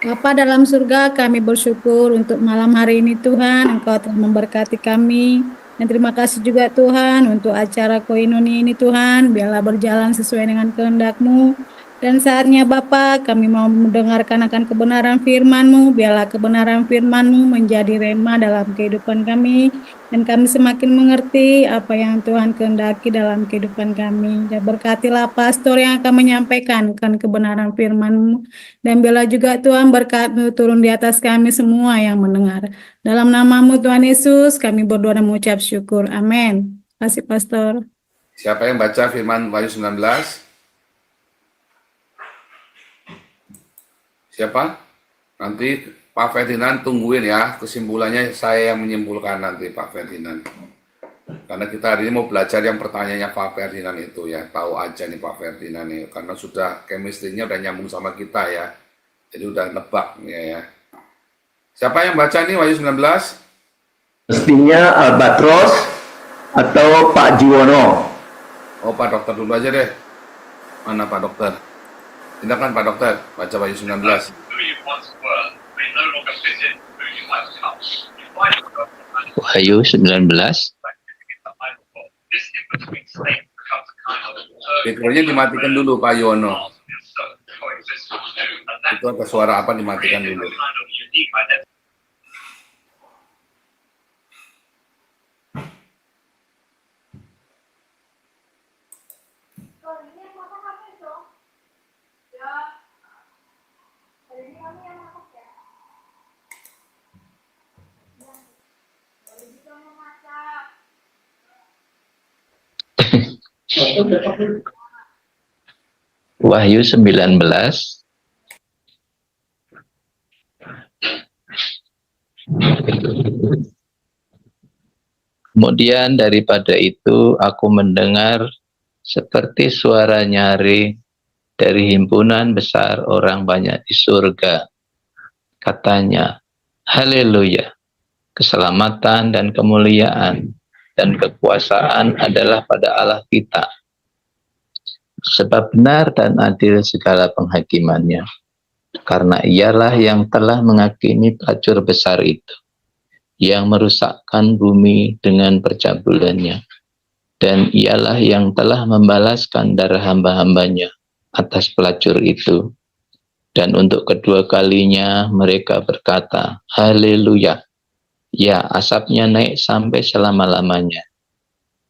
Bapa dalam surga, kami bersyukur untuk malam hari ini Tuhan, Engkau telah memberkati kami. Dan terima kasih juga Tuhan untuk acara Koinoni ini Tuhan, biarlah berjalan sesuai dengan kehendak-Mu. Dan saatnya Bapa, kami mau mendengarkan akan kebenaran firman-Mu, biarlah kebenaran firman-Mu menjadi rema dalam kehidupan kami. Dan kami semakin mengerti apa yang Tuhan kehendaki dalam kehidupan kami. Dan berkatilah pastor yang akan menyampaikan kan kebenaran firman-Mu. Dan biarlah juga Tuhan berkat-Mu turun di atas kami semua yang mendengar. Dalam nama-Mu Tuhan Yesus, kami berdoa dan mengucap syukur. Amin. Terima kasih Pastor. Siapa yang baca firman Wahyu 19? Siapa? Nanti Pak Ferdinand tungguin ya, kesimpulannya saya yang menyimpulkan nanti Pak Ferdinand. Karena kita hari ini mau belajar yang pertanyaannya Pak Ferdinand itu ya, tahu aja nih Pak Ferdinand nih, karena sudah chemistry-nya udah nyambung sama kita ya, jadi udah nebak ya. Siapa yang baca nih Wahyu 19? Mestinya Albatros atau Pak Jiwono. Oh Pak Dokter dulu aja deh. Mana Pak Dokter? Silakan Pak Dokter, baca Wahyu 19. Wahyu 19. Background-nya dimatikan dulu Pak Yono. Itu ada suara apa dimatikan dulu. Wahyu 19. Kemudian daripada itu aku mendengar seperti suara nyaring dari himpunan besar orang banyak di surga. Katanya, haleluya, keselamatan dan kemuliaan dan kekuasaan adalah pada Allah kita. Sebab benar dan adil segala penghakimannya. Karena ialah yang telah menghakimi pelacur besar itu, yang merusakkan bumi dengan percabulannya. Dan ialah yang telah membalaskan darah hamba-hambanya atas pelacur itu. Dan untuk kedua kalinya mereka berkata, haleluya. Ya, asapnya naik sampai selama-lamanya.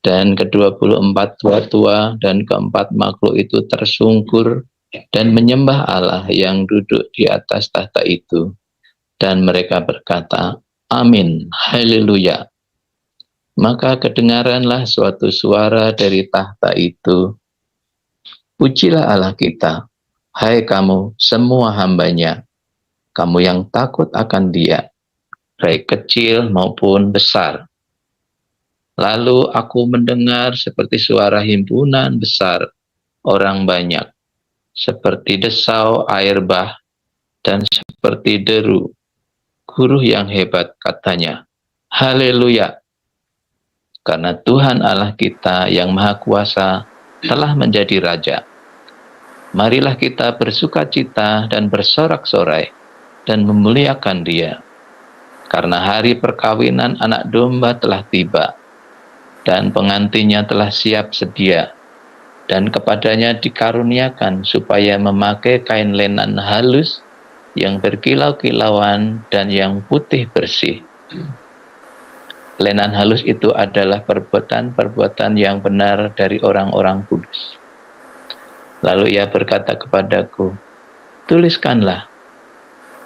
Dan ke-24 tua-tua dan keempat makhluk itu tersungkur dan menyembah Allah yang duduk di atas tahta itu. Dan mereka berkata, amin, haleluya. Maka kedengaranlah suatu suara dari tahta itu. Pujilah Allah kita, hai kamu semua hambanya, kamu yang takut akan Dia, baik kecil maupun besar. Lalu aku mendengar seperti suara himpunan besar orang banyak, seperti desau air bah dan seperti deru guru yang hebat, katanya, haleluya, karena Tuhan Allah kita yang Maha Kuasa telah menjadi Raja. Marilah kita bersukacita dan bersorak-sorai dan memuliakan Dia, karena hari perkawinan anak domba telah tiba, dan pengantinnya telah siap sedia, dan kepadanya dikaruniakan supaya memakai kain lenan halus yang berkilau-kilauan dan yang putih bersih. Lenan halus itu adalah perbuatan-perbuatan yang benar dari orang-orang kudus. Lalu ia berkata kepadaku, tuliskanlah,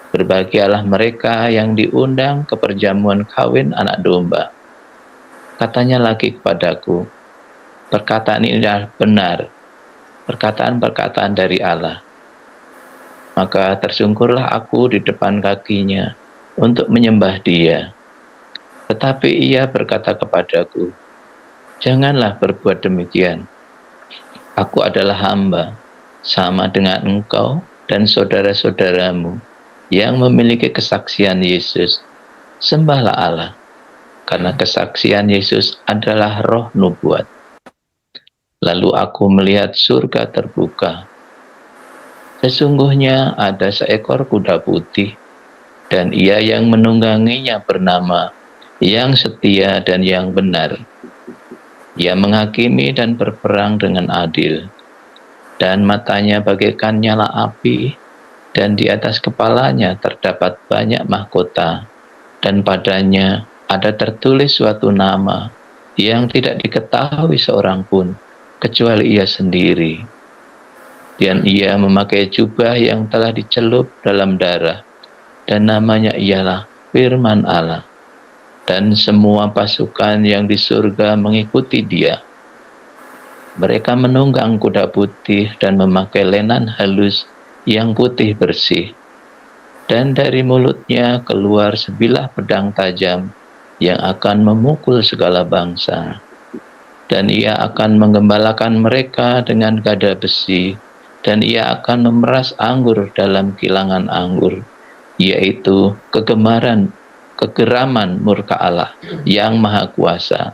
berbahagialah mereka yang diundang ke perjamuan kawin anak domba. Katanya lagi kepadaku, perkataan ini adalah benar, perkataan-perkataan dari Allah. Maka tersungkurlah aku di depan kakinya untuk menyembah Dia. Tetapi ia berkata kepadaku, janganlah berbuat demikian. Aku adalah hamba, sama dengan engkau dan saudara-saudaramu yang memiliki kesaksian Yesus. Sembahlah Allah, karena kesaksian Yesus adalah roh nubuat. Lalu aku melihat surga terbuka, Sesungguhnya ada seekor kuda putih, dan ia yang menungganginya bernama Yang Setia dan Yang Benar. Ia menghakimi dan berperang dengan adil, dan matanya bagaikan nyala api, dan di atas kepalanya terdapat banyak mahkota, dan padanya ada tertulis suatu nama yang tidak diketahui seorang pun, kecuali ia sendiri. Dan ia memakai jubah yang telah dicelup dalam darah, dan namanya ialah Firman Allah. Dan semua pasukan yang di surga mengikuti dia. Mereka menunggang kuda putih dan memakai lenan halus yang putih bersih. Dan dari mulutnya keluar sebilah pedang tajam yang akan memukul segala bangsa. Dan ia akan menggembalakan mereka dengan gada besi, dan ia akan memeras anggur dalam kilangan anggur, yaitu kegeraman murka Allah yang maha kuasa.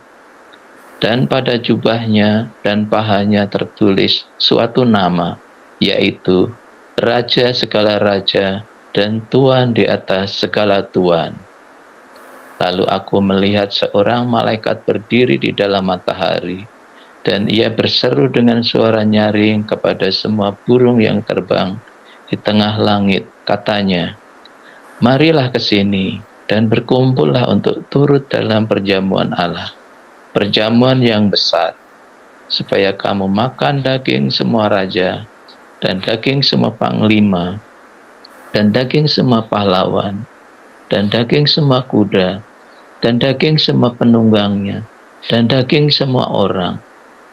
Dan pada jubahnya dan pahanya tertulis suatu nama, yaitu Raja segala raja dan Tuan di atas segala tuan. Lalu aku melihat seorang malaikat berdiri di dalam matahari, dan ia berseru dengan suara nyaring kepada semua burung yang terbang di tengah langit, katanya, marilah ke sini dan berkumpullah untuk turut dalam perjamuan Allah, perjamuan yang besar, supaya kamu makan daging semua raja, dan daging semua panglima, dan daging semua pahlawan, dan daging semua kuda, dan daging semua penunggangnya, dan daging semua orang,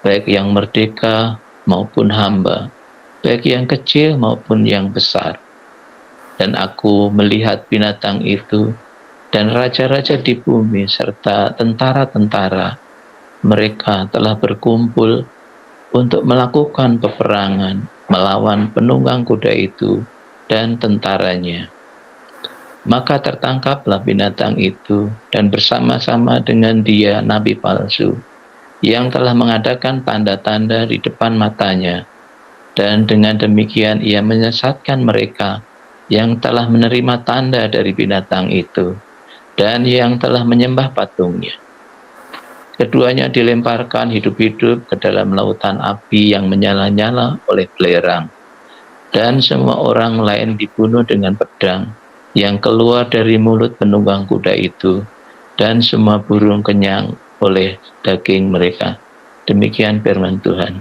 baik yang merdeka maupun hamba, baik yang kecil maupun yang besar. Dan aku melihat binatang itu, dan raja-raja di bumi, serta tentara-tentara. Mereka telah berkumpul untuk melakukan peperangan melawan penunggang kuda itu dan tentaranya. Maka tertangkaplah binatang itu, dan bersama-sama dengan dia nabi palsu, yang telah mengadakan tanda-tanda di depan matanya, dan dengan demikian ia menyesatkan mereka yang telah menerima tanda dari binatang itu, dan yang telah menyembah patungnya. Keduanya dilemparkan hidup-hidup ke dalam lautan api yang menyala-nyala oleh belerang, dan semua orang lain dibunuh dengan pedang yang keluar dari mulut penunggang kuda itu, dan semua burung kenyang oleh daging mereka. Demikian firman Tuhan.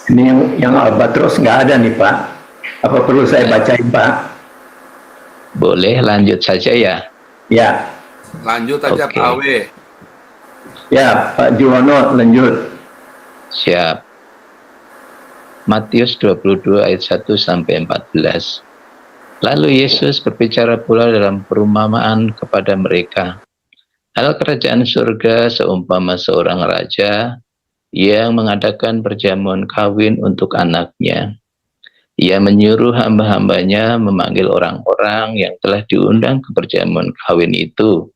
Ini yang albatros nggak ada nih Pak. Apa perlu saya bacain Pak? Boleh lanjut saja ya? Ya, Lanjut aja Oke. Pak Awe. ya Pak Juwono lanjut. Siap. Matius 22 ayat 1 sampai 14. Lalu Yesus berbicara pula dalam perumpamaan kepada mereka. Hal kerajaan surga seumpama seorang raja yang mengadakan perjamuan kawin untuk anaknya. Ia menyuruh hamba-hambanya memanggil orang-orang yang telah diundang ke perjamuan kawin itu,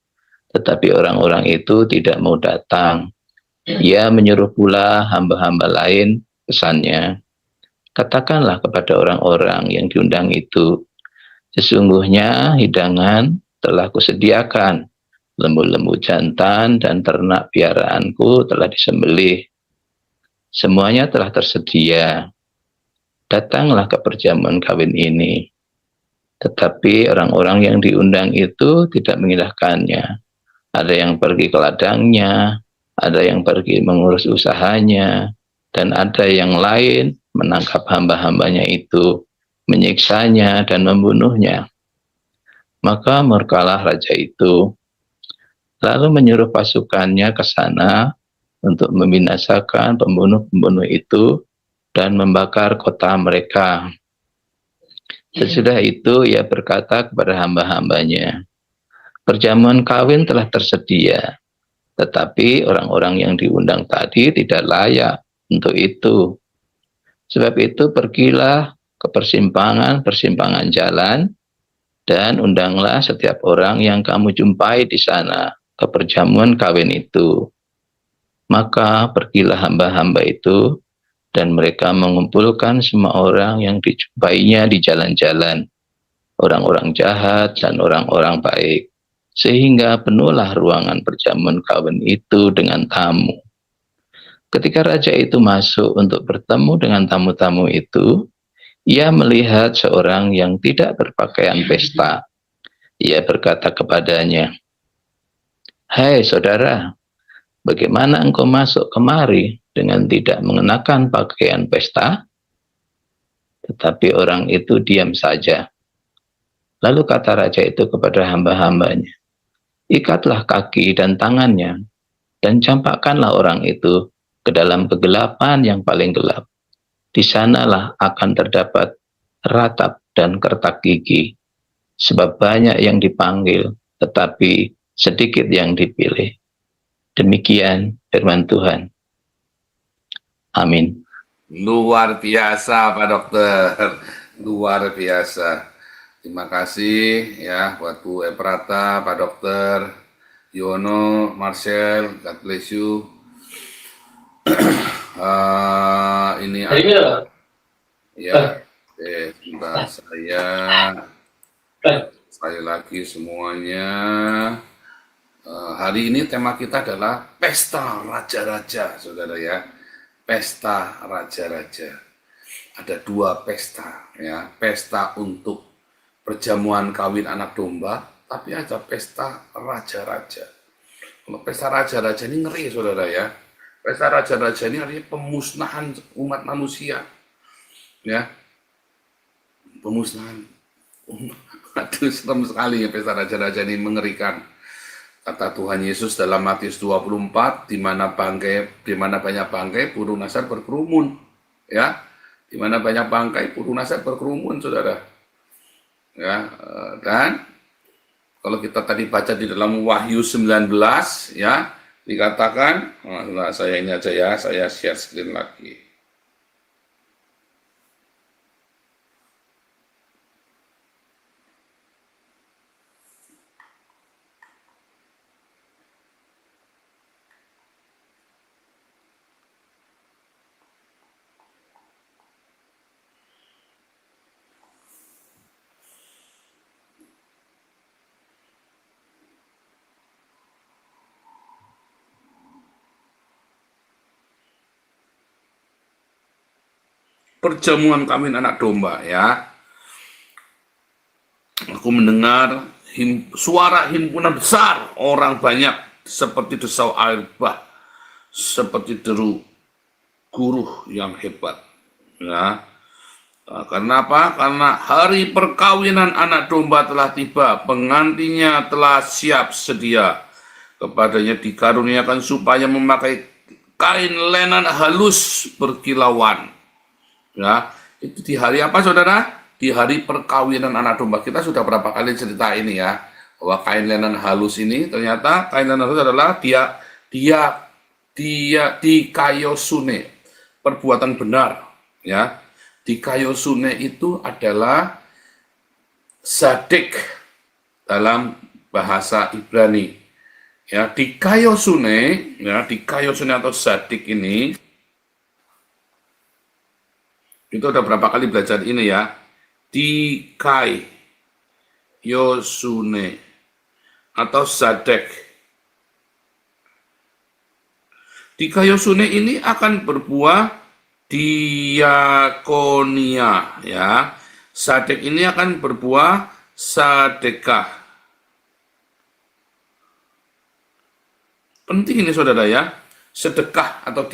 tetapi orang-orang itu tidak mau datang. Ia menyuruh pula hamba-hamba lain, pesannya, katakanlah kepada orang-orang yang diundang itu, sesungguhnya hidangan telah kusediakan, lembu-lembu jantan dan ternak piaraanku telah disembelih. Semuanya telah tersedia. Datanglah ke perjamuan kawin ini. Tetapi orang-orang yang diundang itu tidak mengindahkannya. Ada yang pergi ke ladangnya, ada yang pergi mengurus usahanya, dan ada yang lain menangkap hamba-hambanya itu, menyiksanya dan membunuhnya. Maka murkalah raja itu, lalu menyuruh pasukannya ke sana untuk membinasakan pembunuh-pembunuh itu dan membakar kota mereka. Sesudah itu ia berkata kepada hamba-hambanya, perjamuan kawin telah tersedia, tetapi orang-orang yang diundang tadi tidak layak untuk itu. Sebab itu pergilah ke persimpangan jalan, dan undanglah setiap orang yang kamu jumpai di sana ke perjamuan kawin itu. Maka pergilah hamba-hamba itu, dan mereka mengumpulkan semua orang yang dijumpainya di jalan-jalan, orang-orang jahat dan orang-orang baik, sehingga penuhlah ruangan perjamuan kawin itu dengan tamu. Ketika raja itu masuk untuk bertemu dengan tamu-tamu itu, ia melihat seorang yang tidak berpakaian pesta. Ia berkata kepadanya, "Hai saudara, bagaimana engkau masuk kemari dengan tidak mengenakan pakaian pesta?" Tetapi orang itu diam saja. Lalu kata raja itu kepada hamba-hambanya, "Ikatlah kaki dan tangannya, dan campakkanlah orang itu ke dalam kegelapan yang paling gelap. Di sanalah akan terdapat ratap dan kertak gigi, sebab banyak yang dipanggil, tetapi sedikit yang dipilih." Demikian firman Tuhan. Amin. Luar biasa Pak Dokter, luar biasa. Terima kasih ya buat Bu Eprata, Pak Dokter, Yono, Marcel, God bless you. Ini ada, ya, sebentar saya lagi semuanya. Hari ini tema kita adalah Pesta Raja-Raja, saudara ya. Pesta Raja-Raja. Ada 2 pesta, ya. Pesta untuk perjamuan kawin anak domba, tapi ada pesta Raja-Raja. Kalau pesta Raja-Raja ini ngeri, saudara ya. Pesta Raja-Raja ini artinya pemusnahan umat manusia, ya. Pemusnahan. Aduh, serem sekali ya pesta Raja-Raja ini, mengerikan. Kata Tuhan Yesus dalam Matius 24, di mana banyak bangkai, burung nasar berkerumun, ya. Di mana banyak bangkai, burung nasar berkerumun, saudara. Ya, dan kalau kita tadi baca di dalam Wahyu 19, ya, dikatakan, saya ini aja ya, saya share screen lagi. Perjamuan kawin anak domba, ya. Aku mendengar suara himpunan besar orang banyak seperti desau air bah, seperti deru guruh yang hebat, ya. Karena apa? Karena hari perkawinan anak domba telah tiba, pengantinnya telah siap sedia. Kepadanya dikaruniakan supaya memakai kain lenan halus berkilauan. Ya, itu di hari apa, saudara? Di hari perkawinan anak domba. Kita sudah berapa kali cerita ini ya, bahwa kain lenan halus ini ternyata kain lenan halus adalah dia dikayosune, perbuatan benar, ya. Dikayosune itu adalah sadek dalam bahasa Ibrani. Ya, dikayosune, ya, dikayosune atau sadek ini, itu udah berapa kali belajar ini ya. Dikai Yosune atau Sadek. Dikayosune ini akan berbuah diakonia, ya. Sadek ini akan berbuah sadekah. Penting ini, saudara ya. Sedekah atau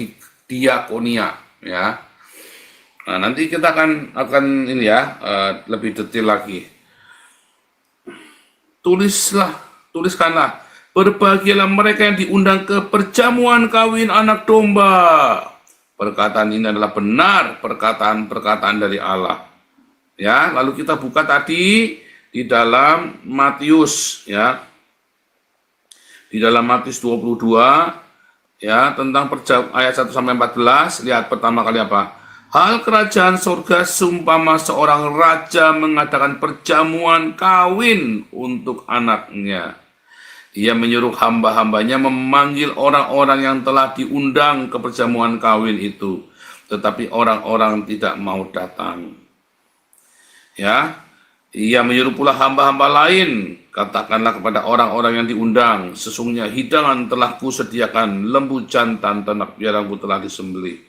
diakonia, ya. Nah, nanti kita akan ini ya, lebih detail lagi. Tuliskanlah, berbahagialah mereka yang diundang ke perjamuan kawin anak domba. Perkataan ini adalah benar, perkataan dari Allah. Ya, lalu kita buka tadi di dalam Matius, ya. Di dalam Matius 22, ya, tentang ayat 1 sampai 14, lihat pertama kali apa? Hal kerajaan surga seumpama seorang raja mengadakan perjamuan kawin untuk anaknya. Ia menyuruh hamba-hambanya memanggil orang-orang yang telah diundang ke perjamuan kawin itu, tetapi orang-orang tidak mau datang. Ya, ia menyuruh pula hamba-hamba lain, katakanlah kepada orang-orang yang diundang, sesungguhnya hidangan telah kusediakan, lembu jantan, ternak piarangku telah disembelih.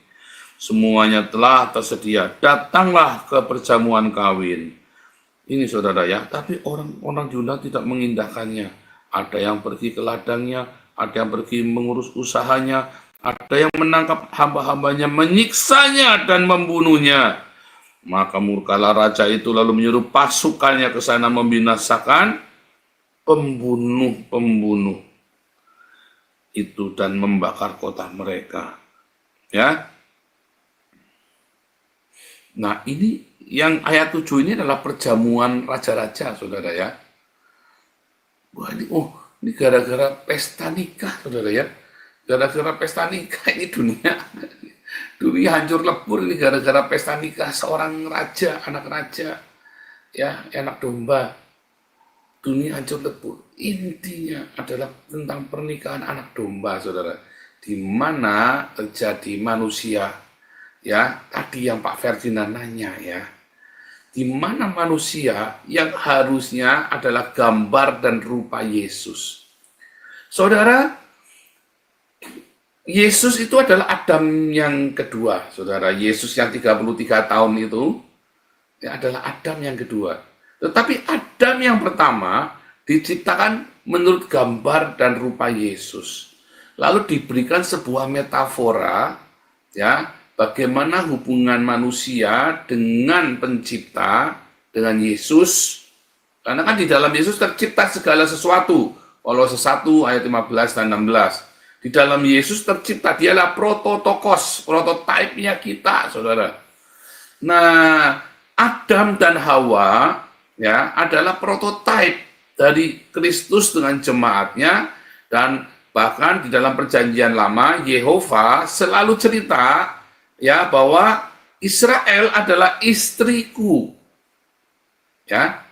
Semuanya telah tersedia, datanglah ke perjamuan kawin. Ini saudara ya, tapi orang-orang diundang tidak mengindahkannya. Ada yang pergi ke ladangnya, ada yang pergi mengurus usahanya, ada yang menangkap hamba-hambanya, menyiksanya dan membunuhnya. Maka murkalah raja itu lalu menyuruh pasukannya ke sana membinasakan pembunuh-pembunuh itu dan membakar kota mereka. Ya. Nah, ini yang ayat 7 ini adalah perjamuan raja-raja, saudara ya. Wah, ini gara-gara pesta nikah, saudara ya. Gara-gara pesta nikah ini dunia hancur lebur ini gara-gara pesta nikah seorang raja, anak raja, ya, anak domba. Dunia hancur lebur. Intinya adalah tentang pernikahan anak domba, saudara. Di mana terjadi manusia. Ya, tadi yang Pak Ferdinand nanya ya, di mana manusia yang harusnya adalah gambar dan rupa Yesus. Saudara, Yesus itu adalah Adam yang kedua, saudara. Yesus yang 33 tahun itu ya, adalah Adam yang kedua. Tetapi Adam yang pertama diciptakan menurut gambar dan rupa Yesus. Lalu diberikan sebuah metafora, ya, bagaimana hubungan manusia dengan pencipta, dengan Yesus. Karena kan di dalam Yesus tercipta segala sesuatu. Kolose 1 ayat 15 dan 16. Di dalam Yesus tercipta, dialah prototokos, prototipe-nya kita, saudara. Nah, Adam dan Hawa ya adalah prototipe dari Kristus dengan jemaatnya, dan bahkan di dalam perjanjian lama, Yehova selalu cerita ya bahwa Israel adalah istriku. Ya.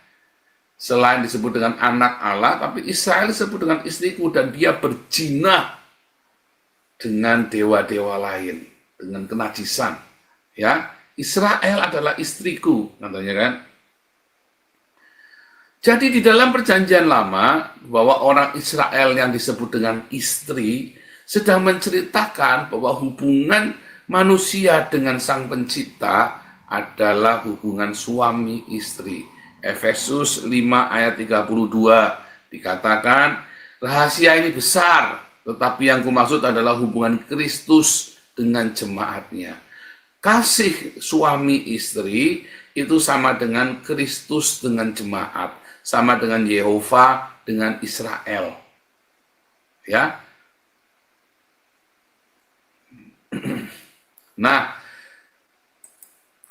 Selain disebut dengan anak Allah, tapi Israel disebut dengan istriku, dan dia berzina dengan dewa-dewa lain, dengan kenajisan. Ya, Israel adalah istriku, katanya kan. Jadi di dalam perjanjian lama bahwa orang Israel yang disebut dengan istri sedang menceritakan bahwa hubungan manusia dengan Sang Pencipta adalah hubungan suami istri. Efesus 5 ayat 32 dikatakan, rahasia ini besar, tetapi yang kumaksud adalah hubungan Kristus dengan jemaatnya. Kasih suami istri itu sama dengan Kristus dengan jemaat, sama dengan Yehova dengan Israel. Ya. Nah,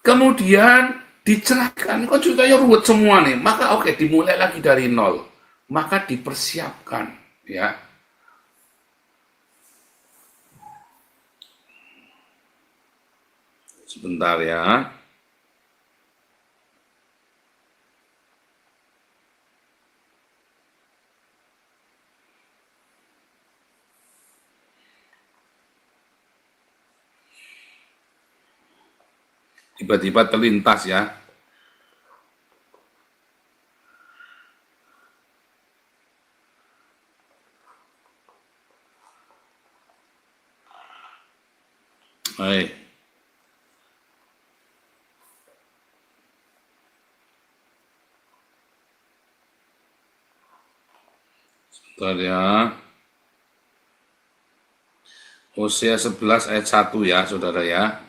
kemudian dicerahkan, kok ceritanya ruwet semua nih, maka oke, dimulai lagi dari nol, maka dipersiapkan, ya. Sebentar ya. Tiba-tiba terlintas ya. Baik. Sebentar ya. Hosea 11 ayat 1 ya, saudara ya.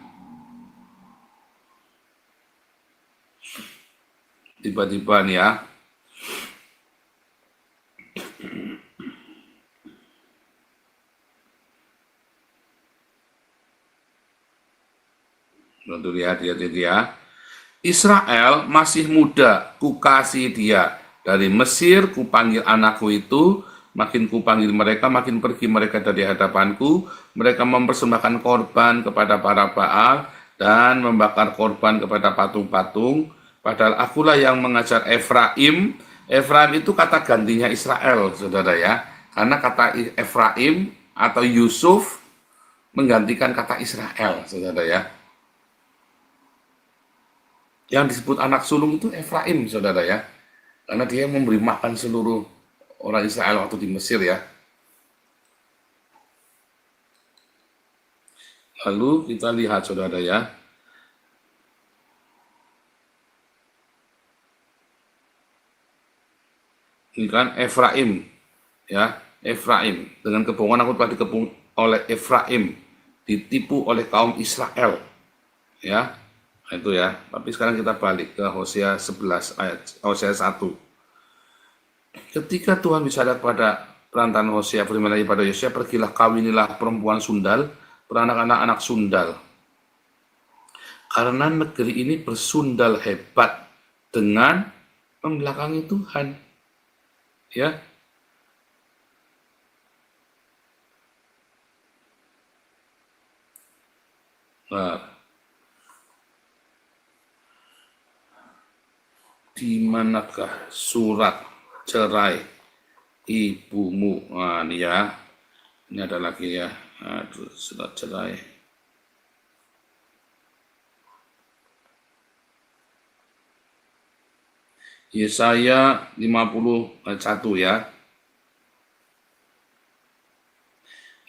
Tiba-tiba nih ya. Tentu lihat ya. Israel masih muda, kukasih dia. Dari Mesir kupanggil anakku itu, makin kupanggil mereka, makin pergi mereka dari hadapanku. Mereka mempersembahkan korban kepada para Baal dan membakar korban kepada patung-patung, padahal akulah yang mengajar Efraim. Efraim itu kata gantinya Israel, saudara ya. Karena kata Efraim atau Yusuf menggantikan kata Israel, saudara ya. Yang disebut anak sulung itu Efraim, saudara ya. Karena dia memberi makan seluruh orang Israel waktu di Mesir ya. Lalu kita lihat, saudara ya. Ini kan Efraim, ya, Efraim. Dengan kebohongan aku telah dikepung oleh Efraim, ditipu oleh kaum Israel, ya. Nah, itu ya. Tapi sekarang kita balik ke Hosea 11 ayat Hosea 1. Ketika Tuhan bicara kepada perantaraan Hosea, firman lagi pada Yosua, pergilah kawinilah perempuan sundal, beranak-anak anak sundal. Karena negeri ini bersundal hebat dengan membelakangi Tuhan. Ya. Nah, di manakah surat cerai ibumu? Nah, ini ya. Ini ada lagi ya. Aduh, surat cerai. Yesaya 50 ayat 1 ya.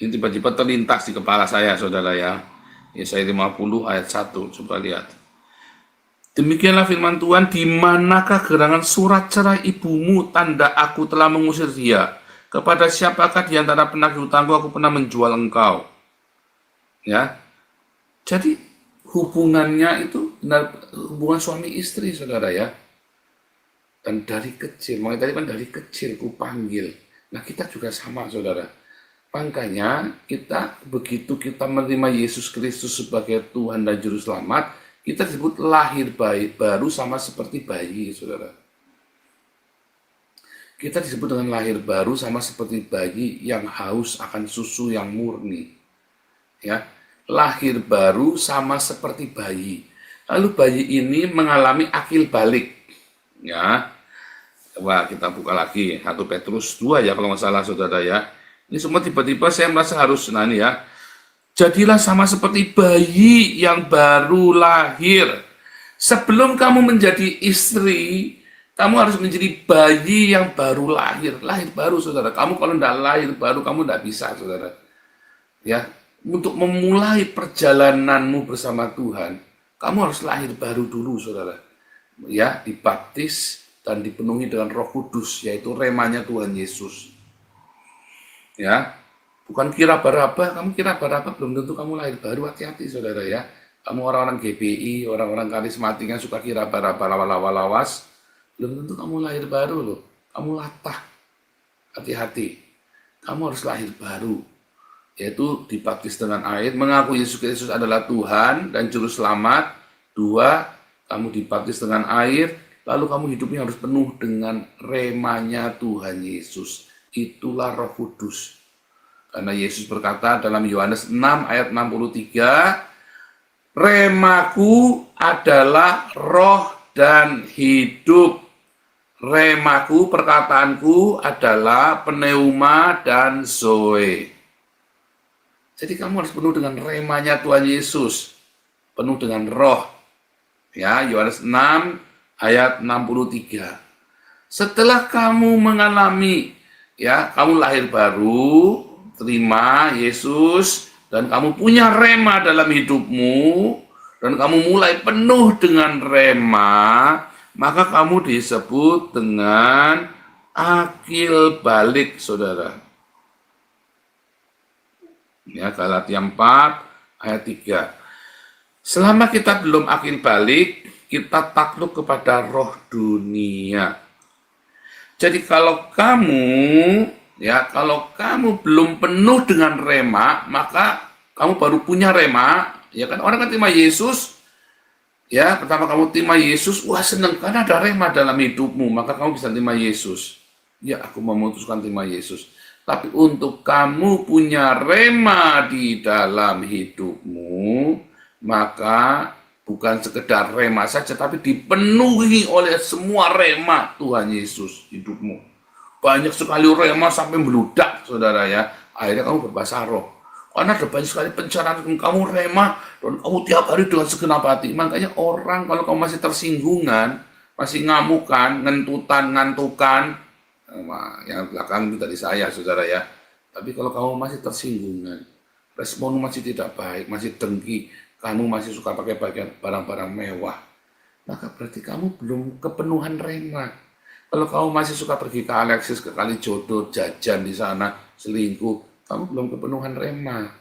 Ini tiba-tiba terlintas di kepala saya, saudara ya. Yesaya 50 ayat 1, coba lihat. Demikianlah firman Tuhan, di manakah gerangan surat cerai ibumu, tanda aku telah mengusir dia? Kepada siapakah di antara penagih hutangku aku pernah menjual engkau? Ya. Jadi hubungannya itu benar hubungan suami istri, saudara ya. Dan dari kecil, makanya tadi kan dari kecil ku panggil. Nah, kita juga sama, saudara. Makanya kita begitu kita menerima Yesus Kristus sebagai Tuhan dan Juru Selamat, kita disebut lahir baru sama seperti bayi, saudara. Kita disebut dengan lahir baru sama seperti bayi yang haus akan susu yang murni. Ya, lahir baru sama seperti bayi. Lalu bayi ini mengalami akil balik. Ya, coba kita buka lagi 1 Petrus 2 ya kalau nggak salah, saudara ya. Ini semua tiba-tiba saya merasa harus, nah ini ya. Jadilah sama seperti bayi yang baru lahir. Sebelum kamu menjadi istri, kamu harus menjadi bayi yang baru lahir. Lahir baru, saudara. Kamu kalau tidak lahir baru, kamu tidak bisa, saudara. Ya, untuk memulai perjalananmu bersama Tuhan, kamu harus lahir baru dulu, saudara. Ya, dibaptis dan dipenuhi dengan Roh Kudus, yaitu remanya Tuhan Yesus. Ya, bukan kira baraba, kamu kira baraba belum tentu kamu lahir baru, hati-hati, saudara ya. Kamu orang-orang GBI, orang-orang karismatik yang suka kira baraba lawas, belum tentu kamu lahir baru loh. Kamu latah, hati-hati. Kamu harus lahir baru, yaitu dibaptis dengan air, mengaku Yesus Kristus adalah Tuhan dan Juru Selamat. 2, kamu dibaptis dengan air, lalu kamu hidupnya harus penuh dengan remanya Tuhan Yesus. Itulah Roh Kudus. Karena Yesus berkata dalam Yohanes 6 ayat 63, remaku adalah roh dan hidup. Remaku, perkataanku adalah pneuma dan zoe. Jadi kamu harus penuh dengan remanya Tuhan Yesus. Penuh dengan roh. Ya, Yohanes 6 ayat 63. Setelah kamu mengalami, ya, kamu lahir baru, terima Yesus, dan kamu punya rema dalam hidupmu, dan kamu mulai penuh dengan rema, maka kamu disebut dengan akil balik, saudara. Ya, Galatia 4 ayat 3. Selama kita belum akil balik, kita takluk kepada roh dunia. Jadi kalau kamu belum penuh dengan rema, maka kamu baru punya rema, ya kan? Orang kan terima Yesus, ya, pertama kamu terima Yesus, wah senang karena ada rema dalam hidupmu, maka kamu bisa terima Yesus. Ya, aku memutuskan terima Yesus. Tapi untuk kamu punya rema di dalam hidupmu, maka bukan sekedar rema saja, tapi dipenuhi oleh semua rema Tuhan Yesus hidupmu. Banyak sekali rema sampai meludak, saudara ya. Akhirnya kamu berbahasa roh. Karena ada banyak sekali pencerahan kamu rema, dan kamu tiap hari dengan segenap hati. Makanya orang kalau kamu masih tersinggungan, masih ngamukan, ngentutan, ngantukan, yang belakang itu tadi saya, saudara ya. Tapi kalau kamu masih tersinggungan, responmu masih tidak baik, masih dengki, kamu masih suka pakai barang-barang mewah, maka berarti kamu belum kepenuhan rema. Kalau kamu masih suka pergi ke Alexis, ke Kalijodo, jajan di sana, selingkuh, kamu belum kepenuhan rema.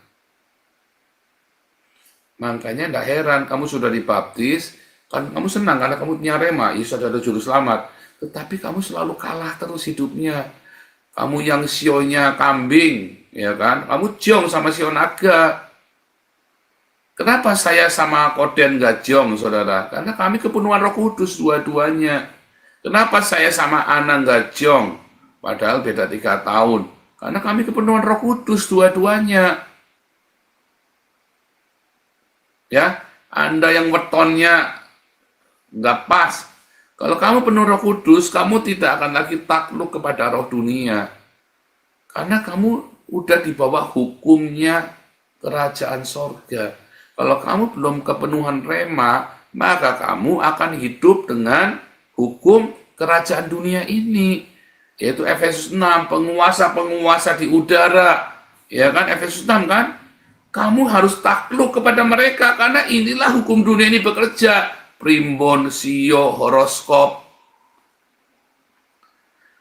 Makanya tidak heran kamu sudah dibaptis, kan kamu senang karena kamu punya rema, Yesus ada juru selamat. Tetapi kamu selalu kalah terus hidupnya. Kamu yang sionya kambing, ya kan? Kamu jong sama sio naga. Kenapa saya sama Koden gak jong, saudara? Karena kami kepenuhan Roh Kudus dua-duanya. Kenapa saya sama Ana gak jong? Padahal beda 3 tahun. Karena kami kepenuhan Roh Kudus dua-duanya. Ya, Anda yang wetonnya nggak pas. Kalau kamu penuh Roh Kudus, kamu tidak akan lagi takluk kepada roh dunia. Karena kamu udah di bawah hukumnya kerajaan sorga. Kalau kamu belum kepenuhan rema, maka kamu akan hidup dengan hukum kerajaan dunia ini. Yaitu Efesus 6, penguasa-penguasa di udara. Ya kan, Efesus 6 kan? Kamu harus takluk kepada mereka, karena inilah hukum dunia ini bekerja. Primbon, sio, horoskop.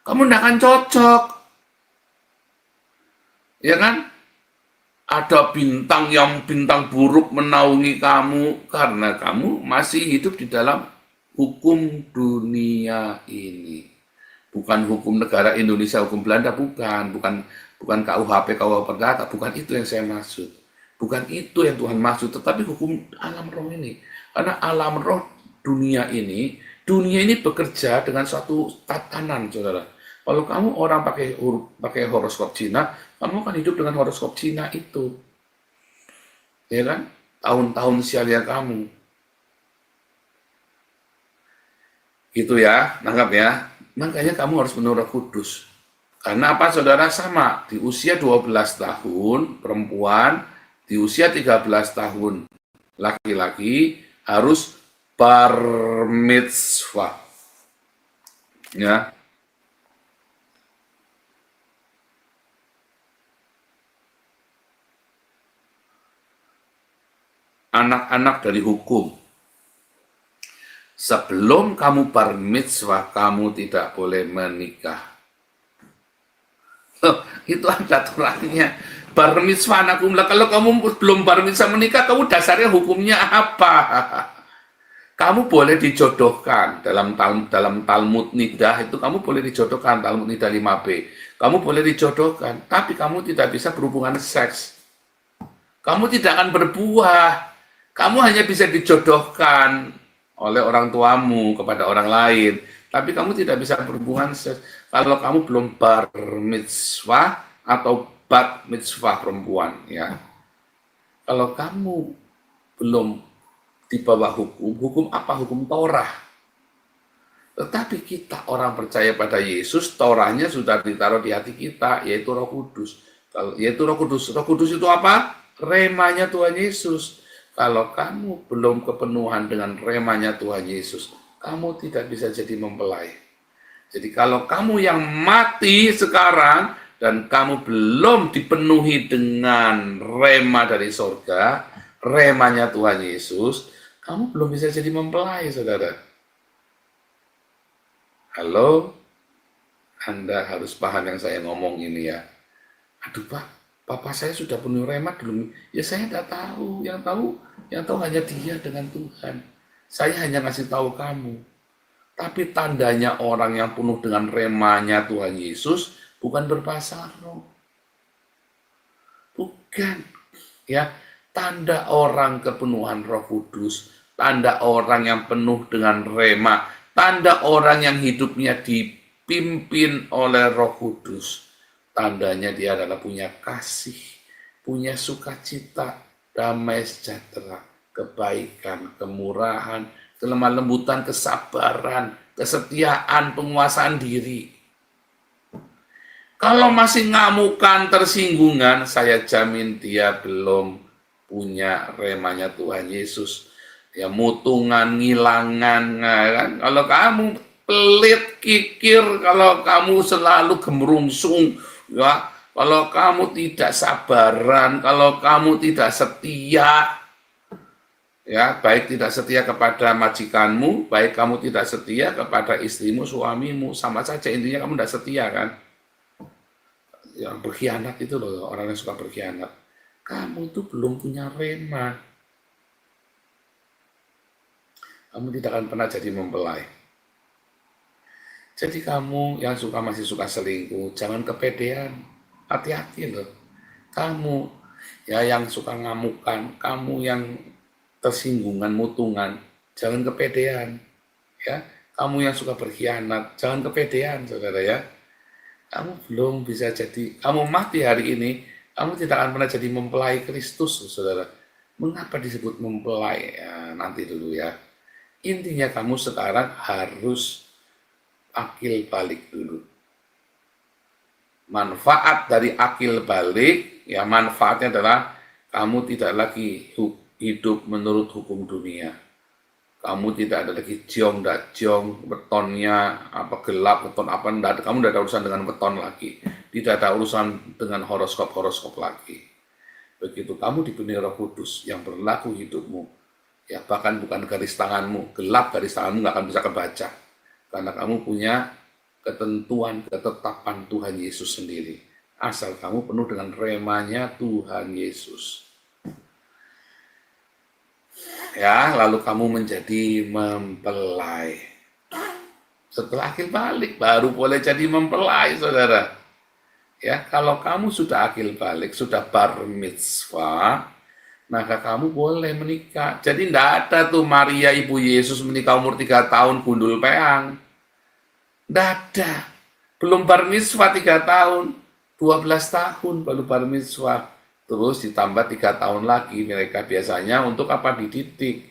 Kamu tidak akan cocok. Ya kan? Ada bintang yang bintang buruk menaungi kamu, karena kamu masih hidup di dalam hukum dunia ini. Bukan hukum negara Indonesia, hukum Belanda, bukan KUHP, KUH Perdata, bukan itu yang saya maksud. Bukan itu yang Tuhan maksud, tetapi hukum alam roh ini. Karena alam roh dunia ini bekerja dengan suatu tatanan, saudara. Kalau kamu orang pakai horoskop Cina, kamu akan hidup dengan horoskop Cina itu. Ya kan? Tahun-tahun sialnya kamu. Gitu ya, nangkap ya. Makanya kamu harus penuh Roh Kudus. Karena apa, saudara? Sama, di usia 12 tahun perempuan, di usia 13 tahun laki-laki harus bar mitzvah. Ya. Anak-anak dari hukum. Sebelum kamu bar mitzvah, kamu tidak boleh menikah. Itu ada aturannya. Bar mitzvah anakku, kalau kamu belum bar mitzvah menikah, kamu dasarnya hukumnya apa? Kamu boleh dijodohkan dalam Talmud Nidah itu, kamu boleh dijodohkan Talmud Nidah 5b. Kamu boleh dijodohkan, tapi kamu tidak bisa berhubungan seks. Kamu tidak akan berbuah. Kamu hanya bisa dijodohkan oleh orang tuamu kepada orang lain, tapi kamu tidak bisa berhubungan seks kalau kamu belum bar mitzvah atau bat mitzvah perempuan, ya. Kalau kamu belum di bawah hukum apa? Hukum Torah. Tetapi kita orang percaya pada Yesus, Torahnya sudah ditaruh di hati kita, yaitu Roh Kudus. Yaitu Roh Kudus. Roh Kudus itu apa? Remanya Tuhan Yesus. Kalau kamu belum kepenuhan dengan remanya Tuhan Yesus, kamu tidak bisa jadi mempelai. Jadi kalau kamu yang mati sekarang, dan kamu belum dipenuhi dengan rema dari sorga, remanya Tuhan Yesus, kamu belum bisa jadi mempelai, saudara. Halo? Anda harus paham yang saya ngomong ini ya. Aduh Pak, Papa saya sudah penuh rema belum? Ya saya tidak tahu, yang tahu hanya Dia dengan Tuhan. Saya hanya ngasih tahu kamu. Tapi tandanya orang yang penuh dengan remanya Tuhan Yesus, bukan berbahasa roh. Bukan. Ya, tanda orang kepenuhan Roh Kudus, tanda orang yang penuh dengan rema, tanda orang yang hidupnya dipimpin oleh Roh Kudus. Tandanya dia adalah punya kasih, punya sukacita, damai sejahtera, kebaikan, kemurahan, kelemah lembutan, kesabaran, kesetiaan, penguasaan diri. Kalau masih ngamukan, tersinggungan, saya jamin dia belum punya remanya Tuhan Yesus. Ya mutungan, ngilangan, kan? Kalau kamu pelit, kikir, kalau kamu selalu gemerungsung, ya, kalau kamu tidak sabaran, kalau kamu tidak setia, ya, baik tidak setia kepada majikanmu, baik kamu tidak setia kepada istrimu, suamimu, sama saja intinya kamu tidak setia, kan? Yang berkhianat itu loh, orang yang suka berkhianat. Kamu tuh belum punya rema. Kamu tidak akan pernah jadi mempelai. Jadi kamu yang masih suka selingkuh, jangan kepedean. Hati-hati loh. Kamu ya yang suka ngamukan, kamu yang tersinggungan, mutungan, jangan kepedean. Ya, kamu yang suka berkhianat, jangan kepedean, saudara ya. Kamu belum bisa jadi, kamu mati hari ini, kamu tidak akan pernah jadi mempelai Kristus, saudara. Mengapa disebut mempelai? Ya, nanti dulu ya. Intinya kamu sekarang harus akil balik dulu. Manfaat dari akil balik, ya manfaatnya adalah kamu tidak lagi hidup menurut hukum dunia. Kamu tidak ada lagi jong, ndak jong, betonnya, apa gelap, beton apa, kamu tidak ada urusan dengan beton lagi. Tidak ada urusan dengan horoskop lagi. Begitu kamu dipenuhi Roh Kudus yang berlaku hidupmu, ya bahkan bukan garis tanganmu, gelap garis tanganmu nggak akan bisa kebaca. Karena kamu punya ketentuan, ketetapan Tuhan Yesus sendiri. Asal kamu penuh dengan remanya Tuhan Yesus. Ya, lalu kamu menjadi mempelai. Setelah akil balik, baru boleh jadi mempelai, saudara. Ya, kalau kamu sudah akil balik, sudah bar mitzvah, maka kamu boleh menikah. Jadi tidak ada tuh Maria ibu Yesus menikah umur 3 tahun gundul peang. Tidak ada. Belum bar mitzvah 3 tahun, 12 tahun baru bar mitzvah. Terus ditambah 3 tahun lagi, mereka biasanya untuk apa? Dididik.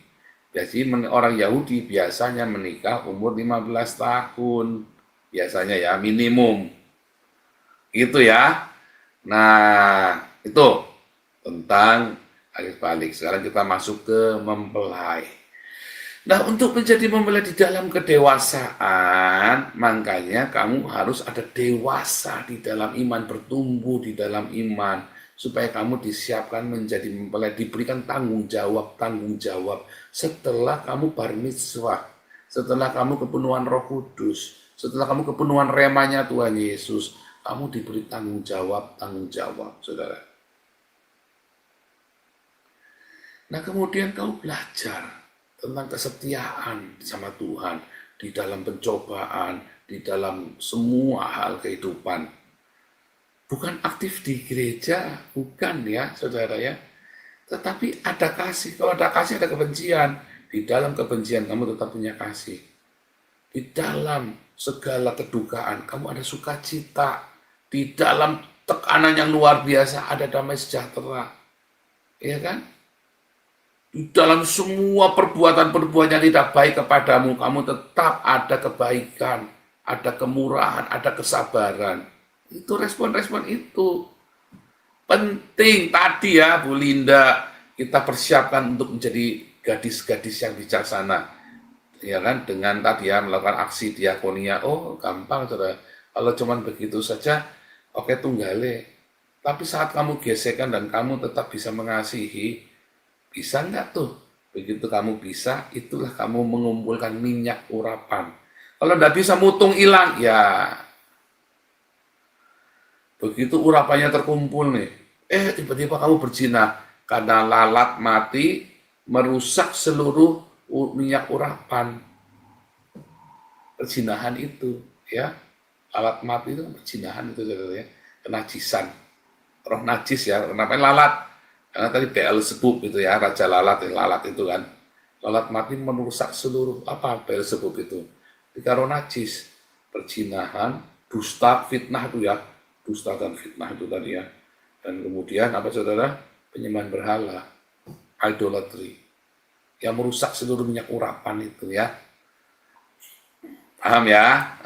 Jadi orang Yahudi biasanya menikah umur 15 tahun. Biasanya ya, minimum. Gitu ya. Nah, itu tentang akil balik. Sekarang kita masuk ke mempelai. Nah, untuk menjadi mempelai di dalam kedewasaan, makanya kamu harus ada dewasa di dalam iman, bertumbuh di dalam iman, supaya kamu disiapkan menjadi mempelai, diberikan tanggung jawab setelah kamu bar mitzvah, setelah kamu kepenuhan Roh Kudus, setelah kamu kepenuhan remanya Tuhan Yesus, kamu diberi tanggung jawab, saudara. Nah, kemudian kamu belajar tentang kesetiaan sama Tuhan di dalam pencobaan, di dalam semua hal kehidupan. Bukan aktif di gereja, bukan ya, saudara ya. Tetapi ada kasih. Kalau ada kasih, ada kebencian. Di dalam kebencian, kamu tetap punya kasih. Di dalam segala kedukaan, kamu ada sukacita. Di dalam tekanan yang luar biasa, ada damai sejahtera. Iya kan? Di dalam semua perbuatan-perbuatan yang tidak baik kepadamu, kamu tetap ada kebaikan, ada kemurahan, ada kesabaran. Itu respon-respon itu. Penting tadi ya, Bu Linda, kita persiapkan untuk menjadi gadis-gadis yang bijaksana. Ya kan, dengan tadi ya, melakukan aksi diakonia. Oh, gampang, saudara. Kalau cuman begitu saja, oke, tunggale. Tapi saat kamu gesekan dan kamu tetap bisa mengasihi, bisa nggak tuh? Begitu kamu bisa, itulah kamu mengumpulkan minyak urapan. Kalau nggak bisa mutung hilang, ya begitu urapannya terkumpul nih, tiba-tiba kamu berzina karena lalat mati merusak seluruh minyak urapan. Perzinahan itu, ya, lalat mati itu perzinahan itu, ya, kenajisan, roh najis ya. Kenapa lalat? Karena tadi Beelzebub itu ya, raja lalat itu kan. Lalat mati merusak seluruh Beelzebub itu. Tiga roh najis, perzinahan, dusta, fitnah itu ya. Dusta dan fitnah itu tadi ya. Dan kemudian apa saudara? Penyembahan berhala, idolatry. yang merusak seluruh minyak urapan itu ya. Paham ya?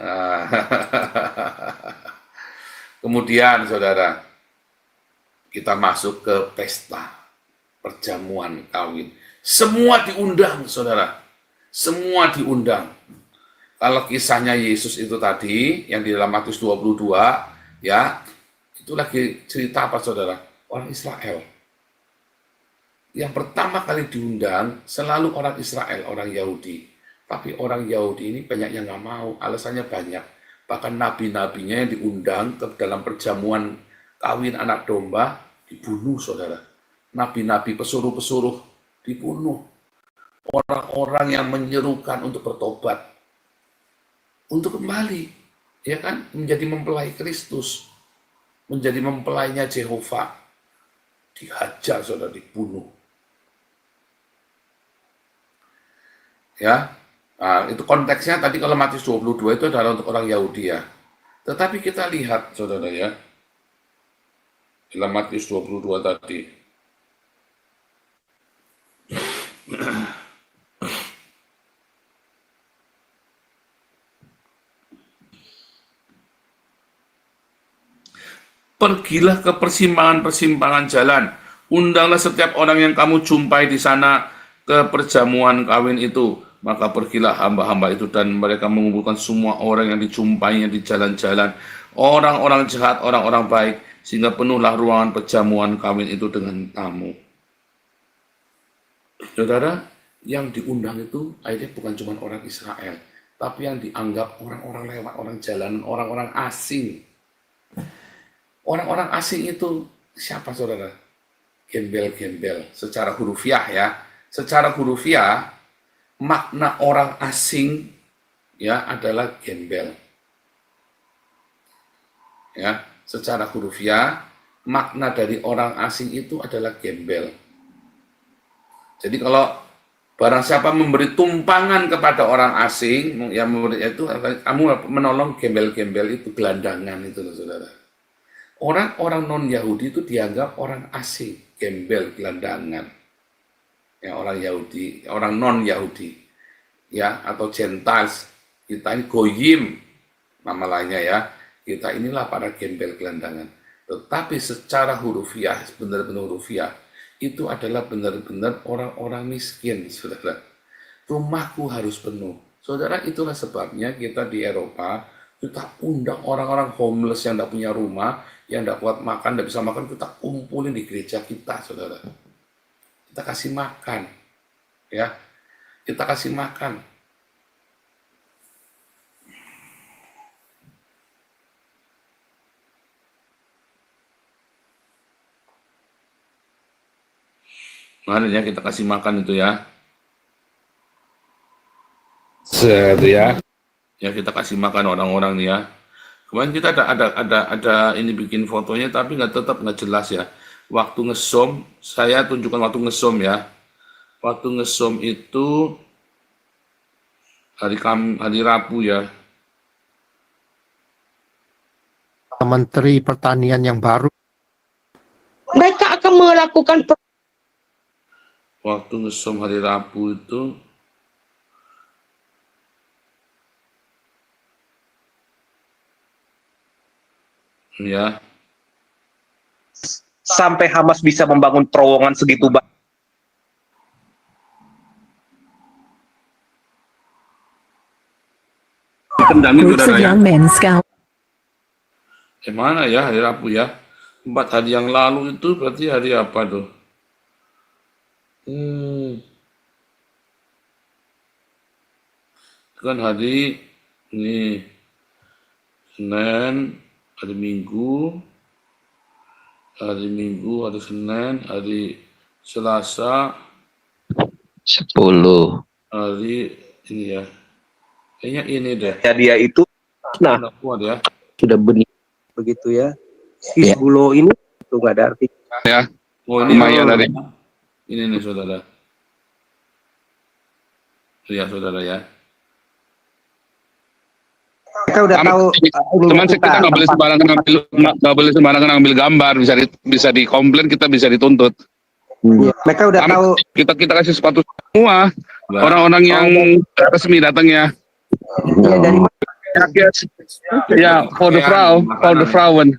Kemudian saudara, kita masuk ke pesta perjamuan kawin. Semua diundang, saudara. Semua diundang. Kalau kisahnya Yesus itu tadi, yang di dalam Matius 22, ya, itu lagi cerita apa, saudara? Orang Israel. Yang pertama kali diundang, selalu orang Israel, orang Yahudi. Tapi orang Yahudi ini banyak yang nggak mau, alasannya banyak. Bahkan nabi-nabinya yang diundang ke dalam perjamuan kawin anak domba, dibunuh, saudara. Nabi-nabi pesuruh-pesuruh dibunuh. Orang-orang yang menyerukan untuk bertobat, untuk kembali, ya kan, menjadi mempelai Kristus, menjadi mempelainya Jehovah, dihajar, saudara, dibunuh. Ya, nah, itu konteksnya tadi kalau Matius 22 itu adalah untuk orang Yahudi ya. Tetapi kita lihat, saudara ya, dalam Matius 22 tadi. Pergilah ke persimpangan-persimpangan jalan, undanglah setiap orang yang kamu jumpai di sana ke perjamuan kawin itu. Maka pergilah hamba-hamba itu dan mereka mengumpulkan semua orang yang dijumpainya di jalan-jalan, orang-orang jahat, orang-orang baik, sehingga penuhlah ruangan perjamuan kawin itu dengan tamu. Saudara, yang diundang itu akhirnya bukan cuma orang Israel, tapi yang dianggap orang-orang lewat, orang jalanan, orang-orang asing. Orang-orang asing itu siapa, saudara? Gembel-gembel, secara hurufiah ya. Secara hurufiah, makna orang asing ya adalah gembel. Ya, secara hurufiah, makna dari orang asing itu adalah gembel. Jadi kalau barang siapa memberi tumpangan kepada orang asing, yang memberi itu kamu menolong gembel-gembel itu, gelandangan itu, saudara. Orang-orang non-Yahudi itu dianggap orang asing, gembel, gelandangan. Ya, orang Yahudi, orang non-Yahudi, ya, atau Gentiles. Kita ini goyim, nama lainnya ya. Kita inilah para gembel, gelandangan. Tetapi secara hurufiah, benar-benar hurufiah, itu adalah benar-benar orang-orang miskin, saudara. Rumahku harus penuh. Saudara, itulah sebabnya kita di Eropa, kita undang orang-orang homeless yang tidak punya rumah, yang tidak kuat makan, tidak bisa makan, kita kumpulin di gereja kita, saudara. Kita kasih makan, ya. Kita kasih makan. Mana ya, kita kasih makan itu ya. Itu ya. Ya, kita kasih makan orang-orang nih ya. Kemarin kita ada ini bikin fotonya, tapi tetap nggak jelas ya. Waktu ngesom, saya tunjukkan waktu ngesom ya. Waktu ngesom itu hari Rabu ya. Menteri Pertanian yang baru. Mereka akan melakukan Waktu ngesom hari Rabu itu ya. Sampai Hamas bisa membangun terowongan segitu banyak. Tendangin Groups saudara of ya. young men scout. Mana ya hari Rabu ya? 4 hari yang lalu itu berarti hari apa tuh? Itu kan hari ini Senin, hari Minggu, hari Senin, hari Selasa, 10. hari ini ya. Kayaknya ini deh. Ya, dia itu nah Nggak kuat ya. sudah benih begitu ya. Hizbullah ini itu nggak ada arti. Ya. Oh ini Maya tadi. Ini nih saudara. Ya saudara ya. Kita udah tahu Teman kita nggak boleh sembarangan ambil gambar, bisa dikomplain, kita bisa dituntut. Iya, mereka udah tahu. Kita kasih sepatu semua orang-orang yang resmi datangnya. Iya, dari mana? Ya, for the Frauen.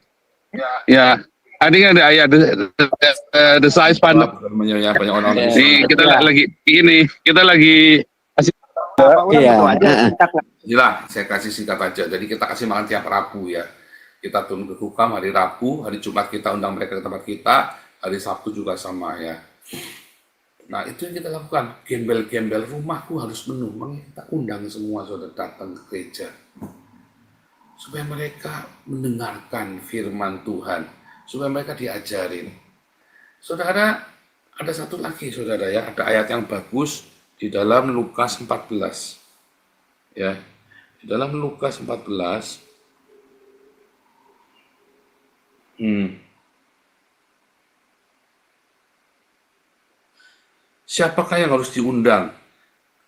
Ya, I think the size pan. Banyak orang Di kita lagi Gila, saya kasih singkat aja. Jadi kita kasih makan tiap Rabu ya. Kita turun ke Hukam hari Rabu, hari Jumat kita undang mereka ke tempat kita, hari Sabtu juga sama ya. Nah itu yang kita lakukan, gembel-gembel rumahku harus penuh. Makanya kita undang semua saudara datang ke gereja. Supaya mereka mendengarkan firman Tuhan. Supaya mereka diajarin. Saudara, ada satu lagi saudara ya, ada ayat yang bagus di dalam Lukas 14. Ya, di dalam Lukas 14. Siapakah yang harus diundang?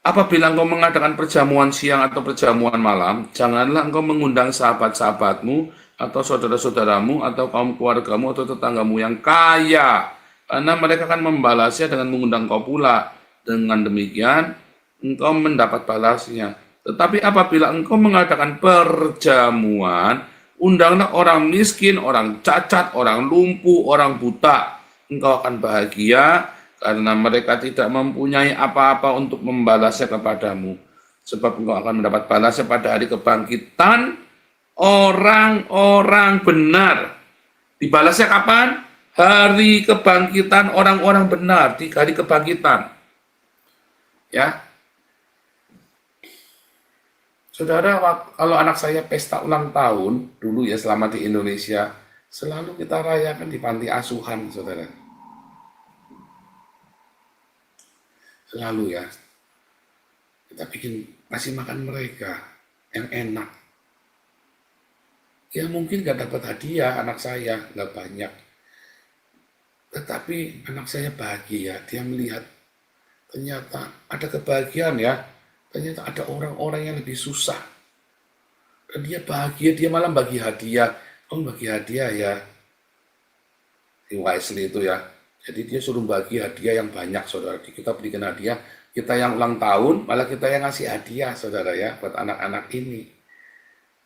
Apabila engkau mengadakan perjamuan siang atau perjamuan malam, janganlah engkau mengundang sahabat-sahabatmu atau saudara-saudaramu atau kaum keluargamu atau tetanggamu yang kaya, karena mereka akan membalasnya dengan mengundang kau pula. Dengan demikian, engkau mendapat balasnya. Tetapi apabila engkau mengadakan perjamuan, undanglah orang miskin, orang cacat, orang lumpuh, orang buta. Engkau akan bahagia karena mereka tidak mempunyai apa-apa untuk membalasnya kepadamu. Sebab engkau akan mendapat balasnya pada hari kebangkitan orang-orang benar. Dibalasnya kapan? Hari kebangkitan orang-orang benar, di hari kebangkitan. Ya. Saudara, kalau anak saya pesta ulang tahun, dulu ya selama di Indonesia, selalu kita rayakan di panti asuhan, saudara. Selalu ya. Kita bikin, kasih makan mereka yang enak. Ya mungkin gak dapat hadiah anak saya, gak banyak. Tetapi anak saya bahagia, dia melihat ternyata ada kebahagiaan ya. Ternyata ada orang-orang yang lebih susah. Dan dia bahagia, dia malah bagi hadiah. Oh bagi hadiah ya. Di Wisely itu ya. Jadi dia suruh bagi hadiah yang banyak saudara. Kita berikan hadiah, kita yang ulang tahun, malah kita yang ngasih hadiah saudara ya. Buat anak-anak ini.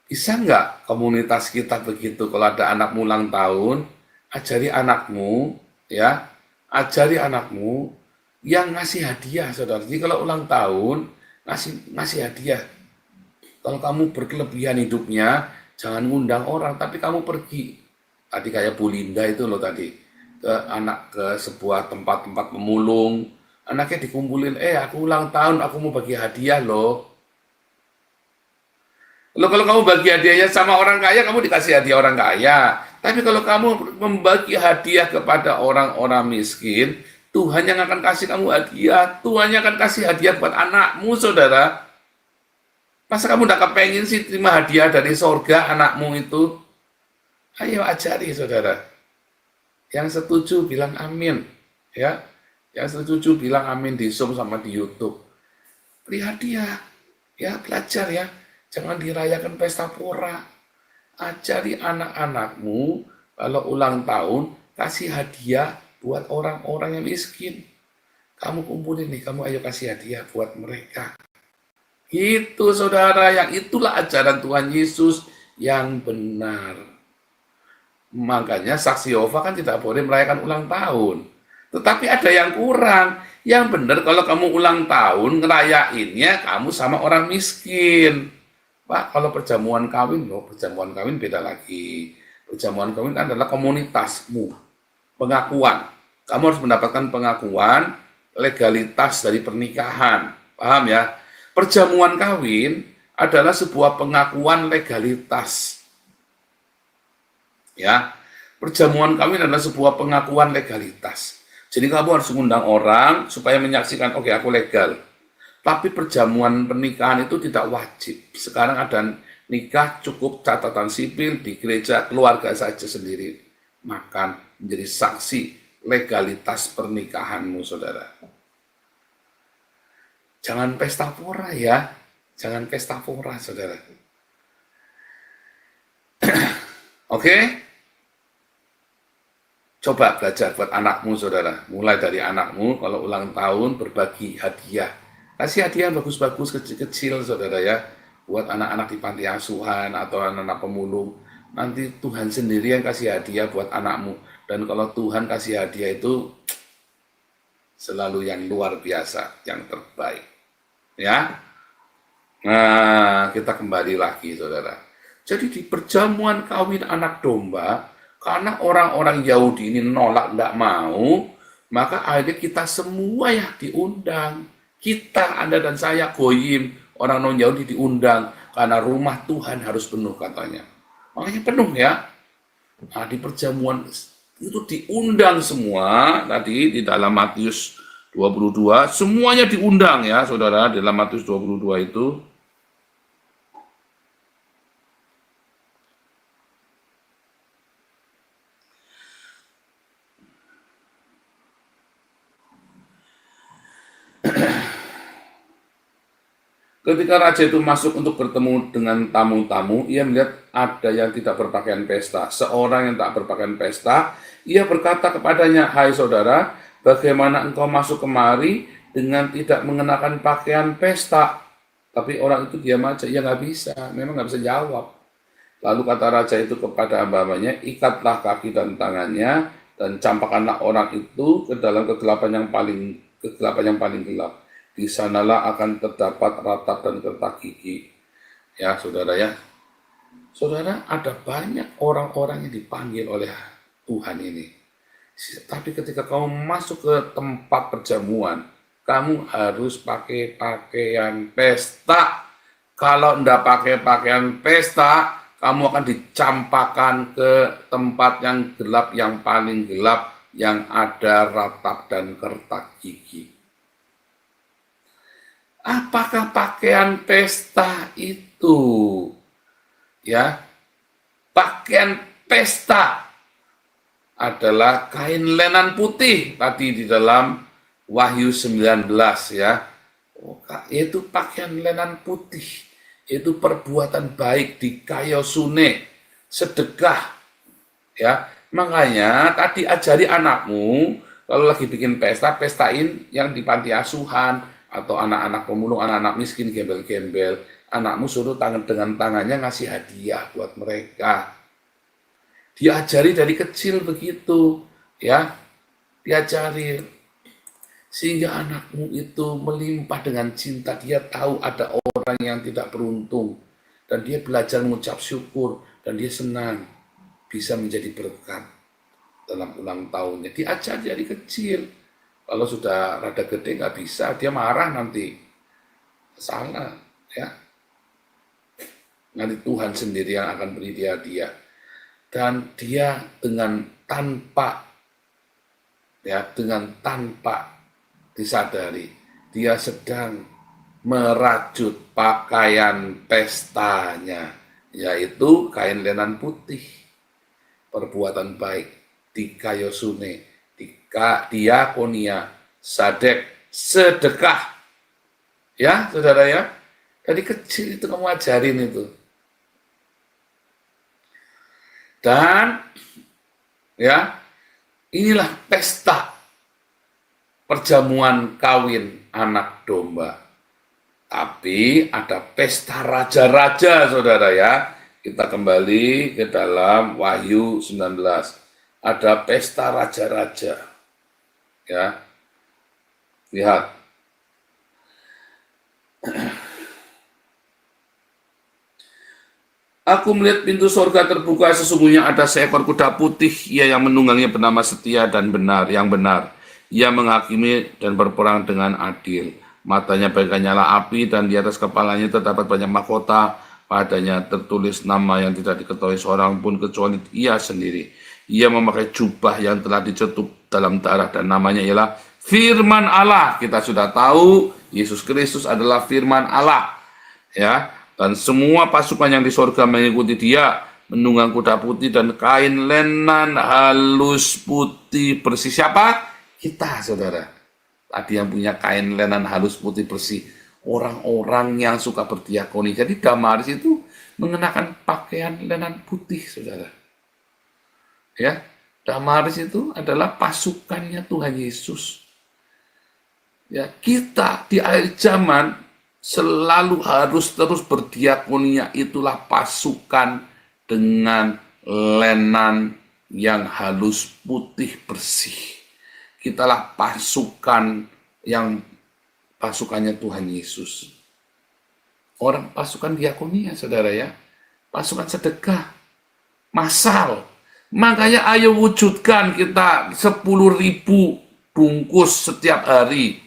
Bisa nggak komunitas kita begitu? Kalau ada anakmu ulang tahun, ajari anakmu ya. Ajari anakmu yang ngasih hadiah saudara. Jadi kalau ulang tahun, ngasih hadiah. Kalau kamu berkelebihan hidupnya, jangan ngundang orang, tapi kamu pergi. Tadi kayak Bu Linda itu loh tadi, ke sebuah tempat pemulung, anaknya dikumpulin, aku ulang tahun, aku mau bagi hadiah loh. Loh kalau kamu bagi hadiahnya sama orang kaya, kamu dikasih hadiah orang kaya. Tapi kalau kamu membagi hadiah kepada orang-orang miskin, Tuhan yang akan kasih kamu hadiah. Tuhan yang akan kasih hadiah buat anakmu, saudara. Masa kamu tidak kepengen sih terima hadiah dari sorga anakmu itu? Ayo ajari, saudara. Yang setuju bilang amin. Ya, yang setuju bilang amin di Zoom sama di YouTube. Beri hadiah. Ya, belajar ya. Jangan dirayakan pesta pora. Ajari anak-anakmu kalau ulang tahun, kasih hadiah buat orang-orang yang miskin. Kamu kumpulin nih, kamu ayo kasih hadiah buat mereka. Itu saudara, yang itulah ajaran Tuhan Yesus yang benar. Makanya saksi Yehova kan tidak boleh merayakan ulang tahun. Tetapi ada yang kurang. Yang benar kalau kamu ulang tahun, ngerayainnya kamu sama orang miskin. Pak, kalau perjamuan kawin, loh, perjamuan kawin beda lagi. Perjamuan kawin adalah komunitasmu. Pengakuan. Kamu harus mendapatkan pengakuan legalitas dari pernikahan. Paham ya? Perjamuan kawin adalah sebuah pengakuan legalitas. Ya. Perjamuan kawin adalah sebuah pengakuan legalitas. Jadi kamu harus mengundang orang supaya menyaksikan, oke, aku legal. Tapi perjamuan pernikahan itu tidak wajib. Sekarang ada nikah cukup catatan sipil di gereja, keluarga saja sendiri makan, menjadi saksi legalitas pernikahanmu, saudara. Jangan pesta pora ya, jangan pesta pora, saudara. Oke? Coba belajar buat anakmu, saudara. Mulai dari anakmu, kalau ulang tahun berbagi hadiah. Kasih hadiah bagus-bagus kecil-kecil, saudara ya. Buat anak-anak di panti asuhan atau anak-anak pemulung. Nanti Tuhan sendiri yang kasih hadiah buat anakmu. Dan kalau Tuhan kasih hadiah itu selalu yang luar biasa, yang terbaik. Ya. Nah, kita kembali lagi, saudara. Jadi di perjamuan kawin anak domba, karena orang-orang Yahudi ini nolak, tidak mau, maka akhirnya kita semua ya diundang. Kita, Anda dan saya, goyim, orang non-Yahudi diundang, karena rumah Tuhan harus penuh katanya. Makanya penuh ya. Nah, di perjamuan itu diundang semua, tadi di dalam Matius 22, semuanya diundang ya, saudara, di dalam Matius 22 itu. Ketika raja itu masuk untuk bertemu dengan tamu-tamu, ia melihat ada yang tidak berpakaian pesta. Seorang yang tak berpakaian pesta, ia berkata kepadanya, "Hai saudara, bagaimana engkau masuk kemari dengan tidak mengenakan pakaian pesta?" Tapi orang itu diam aja, ia nggak bisa, memang nggak bisa jawab. Lalu kata raja itu kepada hamba-hambanya, "Ikatlah kaki dan tangannya, dan campakkanlah orang itu ke dalam kegelapan yang paling gelap. Di sanalah akan terdapat ratap dan kertak gigi." Ya, saudara ya. Saudara, ada banyak orang-orang yang dipanggil oleh Tuhan ini. Tapi ketika kamu masuk ke tempat perjamuan, kamu harus pakai pakaian pesta. Kalau tidak pakai pakaian pesta, kamu akan dicampakkan ke tempat yang gelap, yang paling gelap, yang ada ratap dan kertak gigi. Apakah pakaian pesta itu? Ya, pakaian pesta adalah kain lenan putih tadi di dalam Wahyu 19 ya. Itu pakaian lenan putih, itu perbuatan baik di kayosune, sedekah. Ya, makanya tadi ajari anakmu kalau lagi bikin pesta, pestain yang di panti asuhan atau anak-anak pemulung, anak-anak miskin, gembel-gembel. Anakmu suruh dengan tangannya ngasih hadiah buat mereka. Diajari dari kecil begitu, ya. Diajari sehingga anakmu itu melimpah dengan cinta. Dia tahu ada orang yang tidak beruntung dan dia belajar mengucap syukur dan dia senang bisa menjadi berkat dalam ulang tahunnya. Diajari dari kecil. Kalau sudah rada gede nggak bisa, dia marah nanti. Salah, ya. Nanti Tuhan sendiri yang akan beri dia hadiah. Dan dia dengan tanpa disadari, dia sedang merajut pakaian pestanya, yaitu kain lenan putih, perbuatan baik, dikayosune, diakonia, sadek, sedekah. Ya, saudara ya. Dari kecil itu kamu ajarin itu. Dan ya, inilah pesta perjamuan kawin anak domba. Tapi ada pesta raja-raja, saudara ya. Kita kembali ke dalam Wahyu 19. Ada pesta raja-raja. Ya. Lihat. Aku melihat pintu surga terbuka, sesungguhnya ada seekor kuda putih, ia yang menungganginya bernama Setia dan Benar, yang benar. Ia menghakimi dan berperang dengan adil. Matanya bagaikan nyala api dan di atas kepalanya terdapat banyak mahkota. Padanya tertulis nama yang tidak diketahui seorang pun kecuali ia sendiri. Ia memakai jubah yang telah dicetup dalam darah dan namanya ialah Firman Allah. Kita sudah tahu Yesus Kristus adalah Firman Allah. Ya. Dan semua pasukan yang di sorga mengikuti dia, menunggang kuda putih dan kain lenan halus putih bersih. Siapa? Kita, saudara. Tadi yang punya kain lenan halus putih bersih. Orang-orang yang suka berdiakoni. Jadi Damaris itu mengenakan pakaian lenan putih, saudara. Ya, Damaris itu adalah pasukannya Tuhan Yesus. Ya, kita di akhir zaman selalu harus terus berdiakonia, itulah pasukan dengan lenan yang halus putih bersih. Kitalah pasukan yang pasukannya Tuhan Yesus. Orang pasukan diakonia, saudara ya. Pasukan sedekah, massal. Makanya ayo wujudkan kita 10.000 bungkus setiap hari.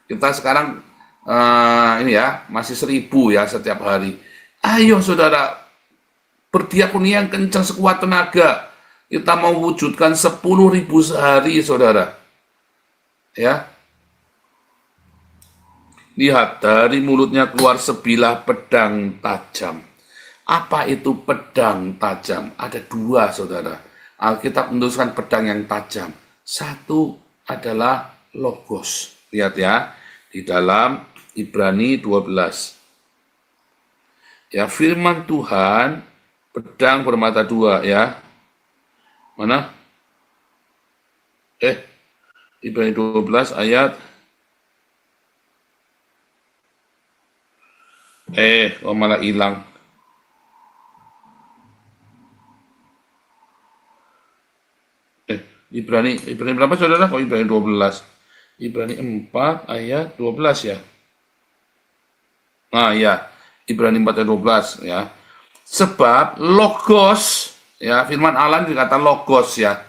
Kita sekarang ini ya, masih 1.000 ya setiap hari. Ayo saudara, berdiakonia yang kencang sekuat tenaga. Kita mau wujudkan 10.000 sehari, saudara. Ya. Lihat, dari mulutnya keluar sebilah pedang tajam. Apa itu pedang tajam? Ada dua, saudara. Alkitab menuliskan pedang yang tajam. Satu adalah logos. Lihat ya, di dalam Ibrani 12. Ya, firman Tuhan, pedang bermata dua ya. Mana? Ibrani 12 ayat malah hilang. Ibrani berapa saudara? Kok Ibrani 12? Ibrani 4 ayat 12 ya. Nah ya, Ibrani 4 ayat 12 ya. Sebab logos ya, firman Allah dikata logos ya,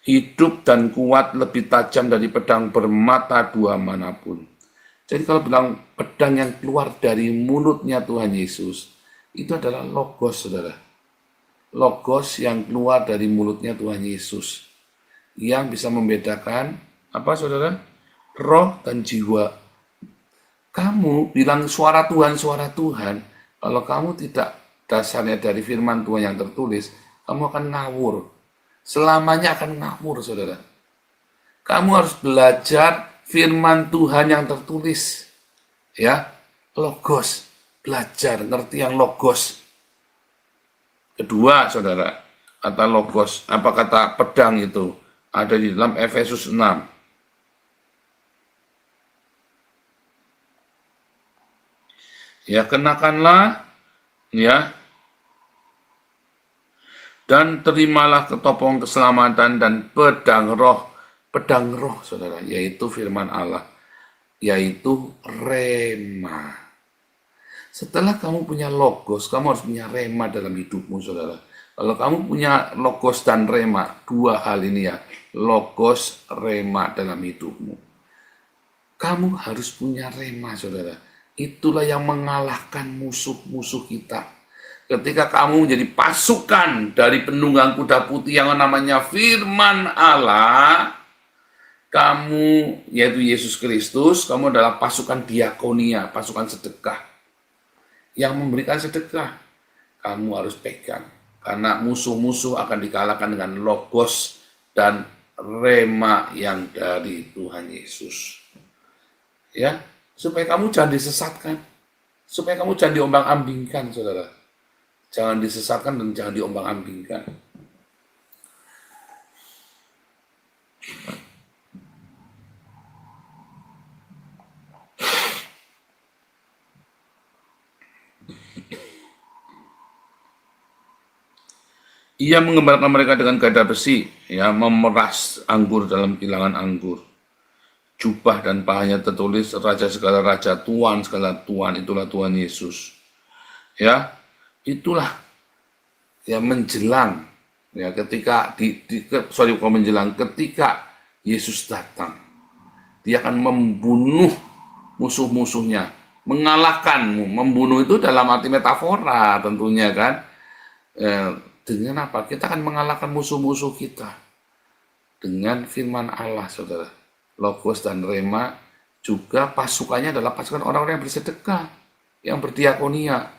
hidup dan kuat, lebih tajam dari pedang bermata dua manapun. Jadi kalau bilang pedang yang keluar dari mulutnya Tuhan Yesus, itu adalah logos, saudara. Logos yang keluar dari mulutnya Tuhan Yesus, yang bisa membedakan apa, saudara? Roh dan jiwa. Kamu bilang suara Tuhan, kalau kamu tidak dasarnya dari firman Tuhan yang tertulis, kamu akan ngawur. Selamanya akan ngawur, saudara. Kamu harus belajar firman Tuhan yang tertulis. Ya, logos. Belajar, ngerti yang logos. Kedua, saudara, kata logos, apa kata pedang itu? Ada di dalam Efesus 6. Ya, kenakanlah, ya, dan terimalah ketopong keselamatan dan pedang roh, saudara, yaitu firman Allah, yaitu rema. Setelah kamu punya logos, kamu harus punya rema dalam hidupmu, saudara. Kalau kamu punya logos dan rema, dua hal ini ya, logos, rema dalam hidupmu. Kamu harus punya rema, saudara. Itulah yang mengalahkan musuh-musuh kita. Ketika kamu menjadi pasukan dari penunggang kuda putih yang namanya firman Allah, kamu, yaitu Yesus Kristus, kamu adalah pasukan diakonia, pasukan sedekah. Yang memberikan sedekah, kamu harus pegang. Karena musuh-musuh akan dikalahkan dengan logos dan rema yang dari Tuhan Yesus. Ya, supaya kamu jangan disesatkan. Supaya kamu jangan diombang-ambingkan, saudara. Jangan disesatkan dan jangan diombang-ambingkan. Ia menggemparkan mereka dengan gada besi, ya, memeras anggur dalam kilangan anggur. Jubah dan pahanya tertulis raja segala raja, Tuhan segala Tuhan, itulah Tuhan Yesus. Ya, itulah yang menjelang, ya, ketika ketika Yesus datang, dia akan membunuh musuh-musuhnya, mengalahkanmu. Membunuh itu dalam arti metafora tentunya kan. Dengan apa? Kita akan mengalahkan musuh-musuh kita dengan firman Allah, saudara. Logos dan rema, juga pasukannya adalah pasukan orang-orang yang bersedekah, yang berdiakonia.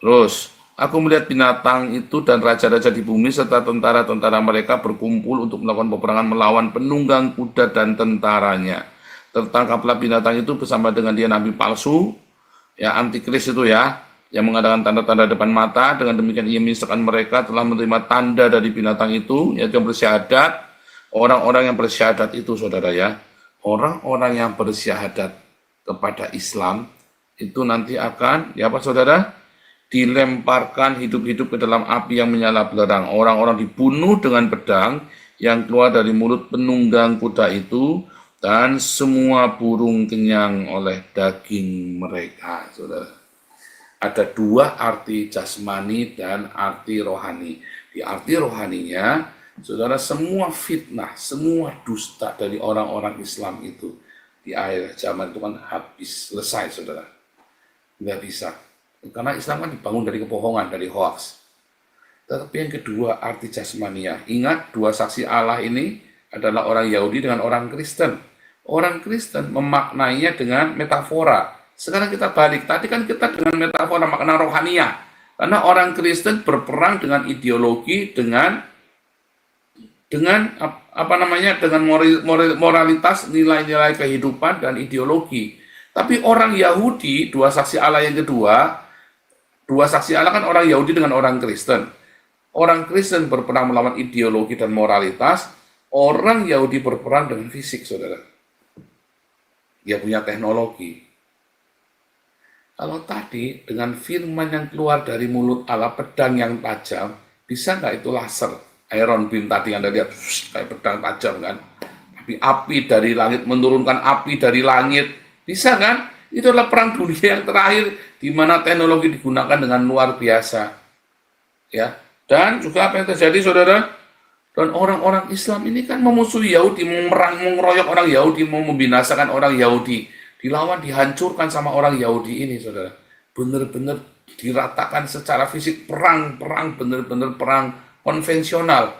Terus, aku melihat binatang itu dan raja-raja di bumi serta tentara-tentara mereka berkumpul untuk melakukan peperangan melawan penunggang kuda dan tentaranya. Tertangkaplah binatang itu bersama dengan dia nabi palsu, ya, antikris itu ya, yang mengadakan tanda-tanda depan mata. Dengan demikian ia menyisakan mereka telah menerima tanda dari binatang itu, yaitu yang bersyahadat. Orang-orang yang bersyahadat itu, saudara ya, orang-orang yang bersyahadat kepada Islam itu nanti akan, ya apa saudara, dilemparkan hidup-hidup ke dalam api yang menyala belerang. Orang-orang dibunuh dengan pedang yang keluar dari mulut penunggang kuda itu, dan semua burung kenyang oleh daging mereka, saudara. Ada dua arti jasmani dan arti rohani. Di arti rohaninya, saudara, semua fitnah, semua dusta dari orang-orang Islam itu di akhir zaman itu kan habis, selesai, saudara. Nggak bisa. Karena Islam kan dibangun dari kebohongan, dari hoax. Tetapi yang kedua, arti jasmania. Ingat, dua saksi Allah ini adalah orang Yahudi dengan orang Kristen. Orang Kristen memaknainya dengan metafora. Sekarang kita balik. Tadi kan kita dengan metafora makna rohania. Karena orang Kristen berperang dengan ideologi, dengan apa namanya, dengan moralitas, nilai-nilai kehidupan dan ideologi. Tapi orang Yahudi, dua saksi Allah yang kedua, dua saksi Allah kan orang Yahudi dengan orang Kristen. Orang Kristen berperang melawan ideologi dan moralitas, orang Yahudi berperang dengan fisik, saudara. Dia punya teknologi. Kalau tadi dengan firman yang keluar dari mulut Allah, pedang yang tajam, bisa nggak itu laser? Iron beam tadi Anda lihat, kayak pedang tajam kan. Tapi api dari langit, menurunkan api dari langit. Bisa kan? Itu adalah perang dunia yang terakhir, di mana teknologi digunakan dengan luar biasa. Ya. Dan juga apa yang terjadi, saudara? Dan orang-orang Islam ini kan memusuhi Yahudi, mengeroyok orang Yahudi, mau membinasakan orang Yahudi. Dilawan, dihancurkan sama orang Yahudi ini, saudara. Benar-benar diratakan secara fisik, perang, benar-benar perang konvensional.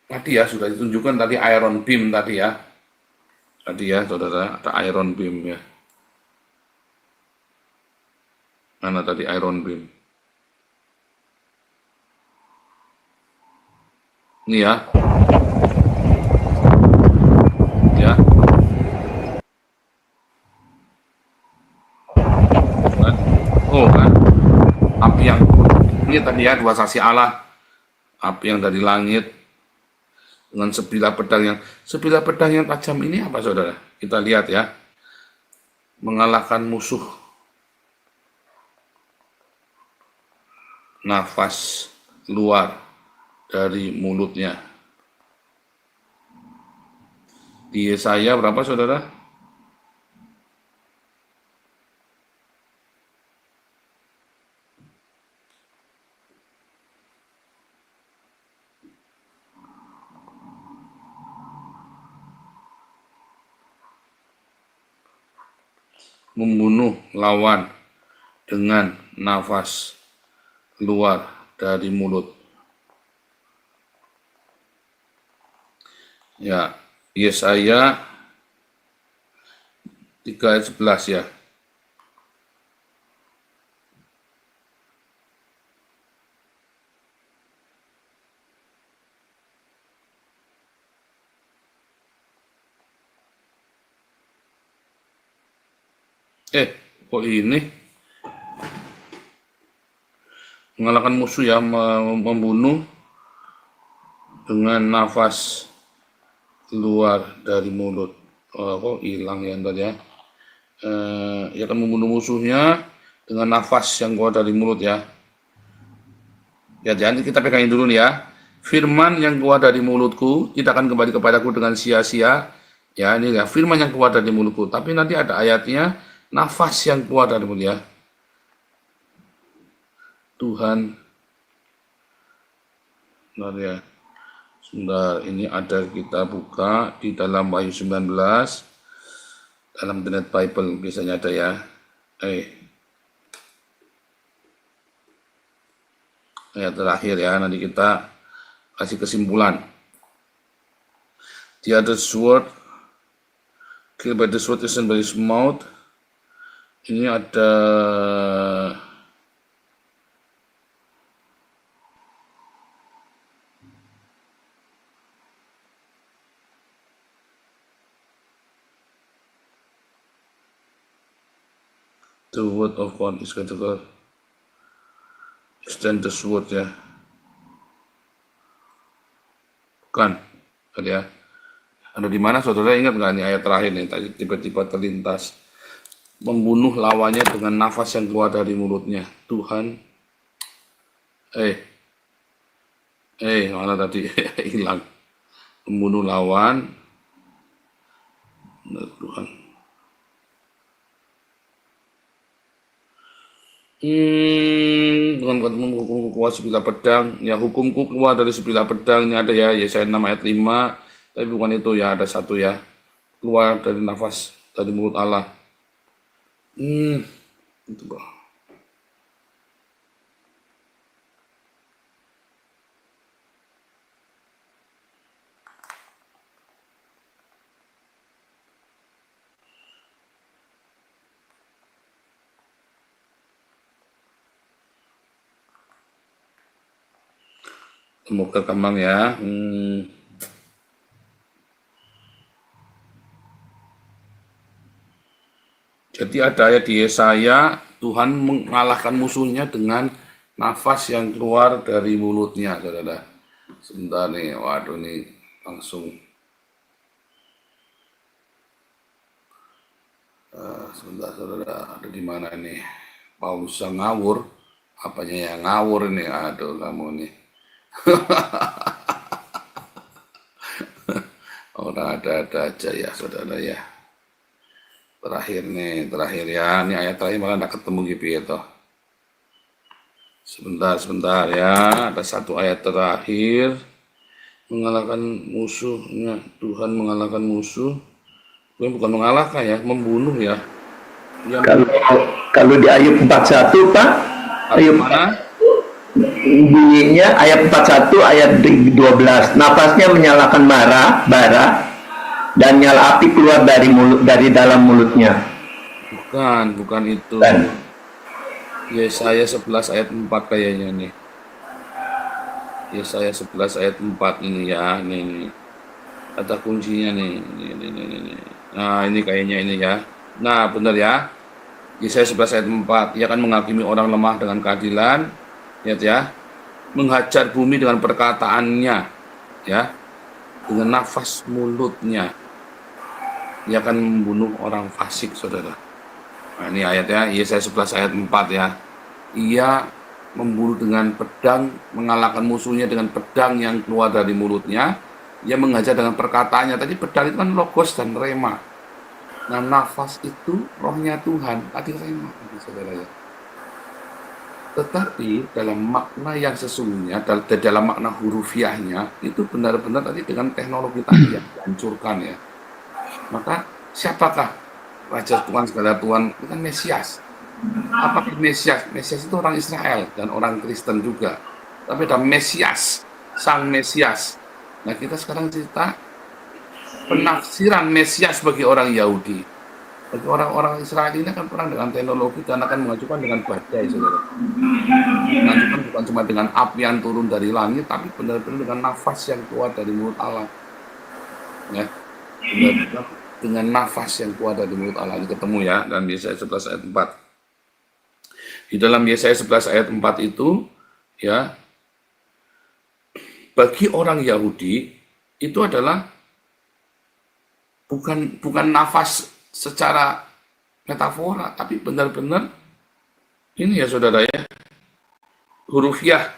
Tadi ya, sudah ditunjukkan tadi iron beam tadi ya. Tadi ya, saudara, ada iron beam ya. Mana tadi iron beam? Ini ya. Ya. Kan? Oh kan. Api yang ini tadi ya, dua saksi Allah. Api yang dari langit dengan sebilah pedang yang tajam ini apa, saudara? Kita lihat ya. Mengalahkan musuh. Nafas luar dari mulutnya. Di Yesaya berapa, saudara? Membunuh lawan dengan nafas keluar dari mulut. Ya, Yesaya 3 ayat 11 ya. Kok ini? Mengalahkan musuh ya, membunuh dengan nafas keluar dari mulut. Kok hilang ya tadi ya? Ya akan membunuh musuhnya dengan nafas yang keluar dari mulut ya. Ya, jangan kita pegangin dulu nih ya. Firman yang keluar dari mulutku tidak akan kembali kepadaku dengan sia-sia. Ya, ini ya, firman yang keluar dari mulutku. Tapi nanti ada ayatnya, nafas yang keluar dari mulut ya. Tuhan, benar ya. Sebentar, ini ada, kita buka di dalam Wahyu 19, dalam The Net Bible biasanya ada ya. Ayat terakhir ya, nanti kita kasih kesimpulan. The other sword, killed by the sword is by his mouth. Ini ada the word of God is going to go. than the sword ya. Bukan, kan ya. Ada di mana saudara ingat nggak nih ayat terakhir nih? Tadi tiba-tiba terlintas. Membunuh lawannya dengan nafas yang keluar dari mulutnya. Tuhan, mana tadi? Hilang. Membunuh lawan. Tuhan. Dengan hukumku keluar sebilah pedang. Ya, hukumku keluar dari sebilah pedang. Ini ada ya, Yesaya 6 ayat 5. Tapi bukan itu ya, ada satu ya. Keluar dari nafas, dari mulut Allah. Itu bang. Semoga gampang ya. Jadi ada ayat di Yesaya, Tuhan mengalahkan musuhnya dengan nafas yang keluar dari mulutnya, saudara. Sebentar nih, waduh nih, langsung. Sebentar, saudara, ada di mana nih? Paulus yang ngawur, apanya yang ngawur nih? Aduh, kamu nih. Orang ada-ada aja ya, saudara ya. Terakhir ya, ini ayat terakhir malah nggak ketemu gitu ya toh. Sebentar ya, ada satu ayat terakhir mengalahkan musuhnya, Tuhan mengalahkan musuh, bukan mengalahkan ya, membunuh ya. Kalau di Ayub 41 Pak, Ayub Mana? bunyinya ayat 41 ayat 12, nafasnya menyalakan bara dan nyala api keluar dari dalam mulutnya. Bukan itu. Dan Yesaya 11 ayat 4 kayaknya nih. Yesaya 11 ayat 4 ini ya, ini. Kata kuncinya nih. Ini. Nah, ini kayaknya ini ya. Nah, benar ya. Yesaya 11 ayat 4, ia akan menghakimi orang lemah dengan keadilan. Lihat ya. Menghajar bumi dengan perkataannya, ya. Dengan nafas mulutnya. Ia akan membunuh orang fasik, saudara. Nah, ini ayatnya, Yesaya 11 ayat 4 ya. Ia membunuh dengan pedang, mengalahkan musuhnya dengan pedang yang keluar dari mulutnya. Ia mengajar dengan perkataannya. Tadi pedang itu kan logos dan rema. Nah, nafas itu rohnya Tuhan. Tadi rema, saudara ya. Tetapi dalam makna yang sesungguhnya, dalam makna hurufiahnya, itu benar-benar tadi dengan teknologi tadi yang dihancurkan ya. Maka siapakah Raja Tuhan segala Tuhan? Itu kan Mesias. Apakah Mesias? Mesias itu orang Israel dan orang Kristen juga. Tapi ada Mesias, Sang Mesias. Nah, kita sekarang cerita penafsiran Mesias bagi orang Yahudi. Bagi orang-orang Israel ini akan perang dengan teknologi dan akan mengajukan dengan badai, saudara. Mengajukan bukan cuma dengan api yang turun dari langit, tapi benar-benar dengan nafas yang keluar dari mulut Allah. Ya, benar-benar dengan nafas yang keluar dari mulut Allah. Ini ketemu ya, dan Yesaya 11 ayat 4. Di dalam Yesaya 11 ayat 4 itu, ya, bagi orang Yahudi, itu adalah bukan nafas secara metafora, tapi benar-benar ini ya saudara ya, hurufiah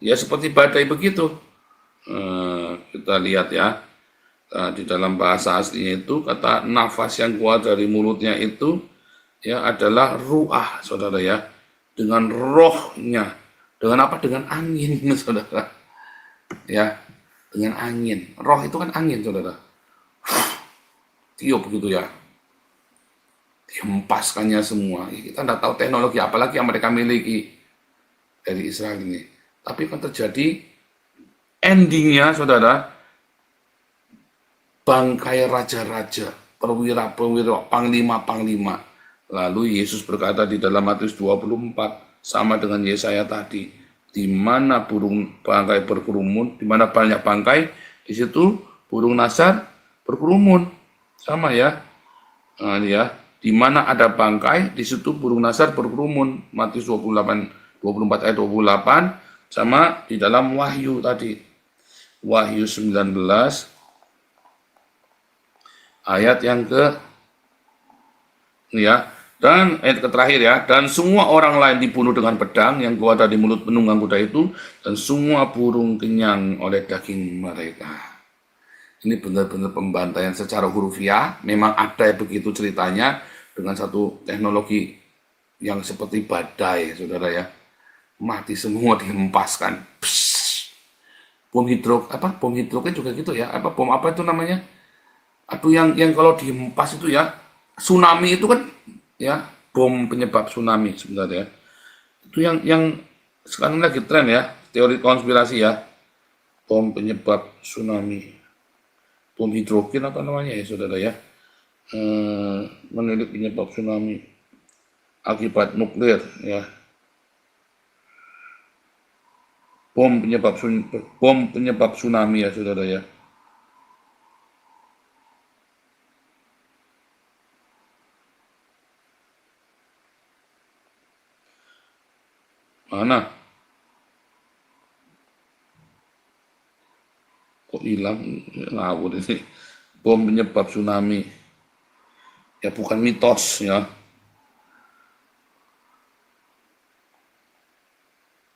ya seperti badai begitu. Kita lihat ya, di dalam bahasa aslinya itu kata nafas yang keluar dari mulutnya itu ya adalah ruah, saudara ya, dengan rohnya, dengan apa? Dengan angin, saudara ya, dengan angin. Roh itu kan angin, saudara. Tiup gitu ya, dihempaskannya semua. Kita tidak tahu teknologi apalagi yang mereka miliki dari Israel ini. Tapi kan terjadi endingnya, saudara, bangkai raja-raja, perwira-perwira, panglima-panglima. Lalu Yesus berkata di dalam Matius 24, sama dengan Yesaya tadi, di mana burung bangkai berkerumun, di mana banyak bangkai, di situ burung nasar berkerumun. Sama ya, nah, ya, Di mana ada bangkai, di situ burung nasar berkerumun. Matius 24 ayat 28, sama di dalam Wahyu tadi. Wahyu 19 ayat yang dan ayat terakhir ya, dan semua orang lain dibunuh dengan pedang yang keluar dari mulut penunggang kuda itu, dan semua burung kenyang oleh daging mereka. Ini benar-benar pembantaian secara hurufiah. Memang ada begitu ceritanya dengan satu teknologi yang seperti badai, saudara ya. Mati semua, dihempaskan. Bom hidrogen juga gitu ya. Bom apa itu namanya? Aduh, yang kalau dihempas itu ya, tsunami itu kan ya, bom penyebab tsunami sebenarnya. Itu yang sekarang lagi tren ya, teori konspirasi ya. Bom penyebab tsunami. Bom hidrogen apa namanya ya, saudara ya. Menilik penyebab tsunami akibat nuklir ya. Bom penyebab tsunami ya, saudara ya. Mana? Kok hilang? Ngawur ini. Bom penyebab tsunami. Ya bukan mitos ya.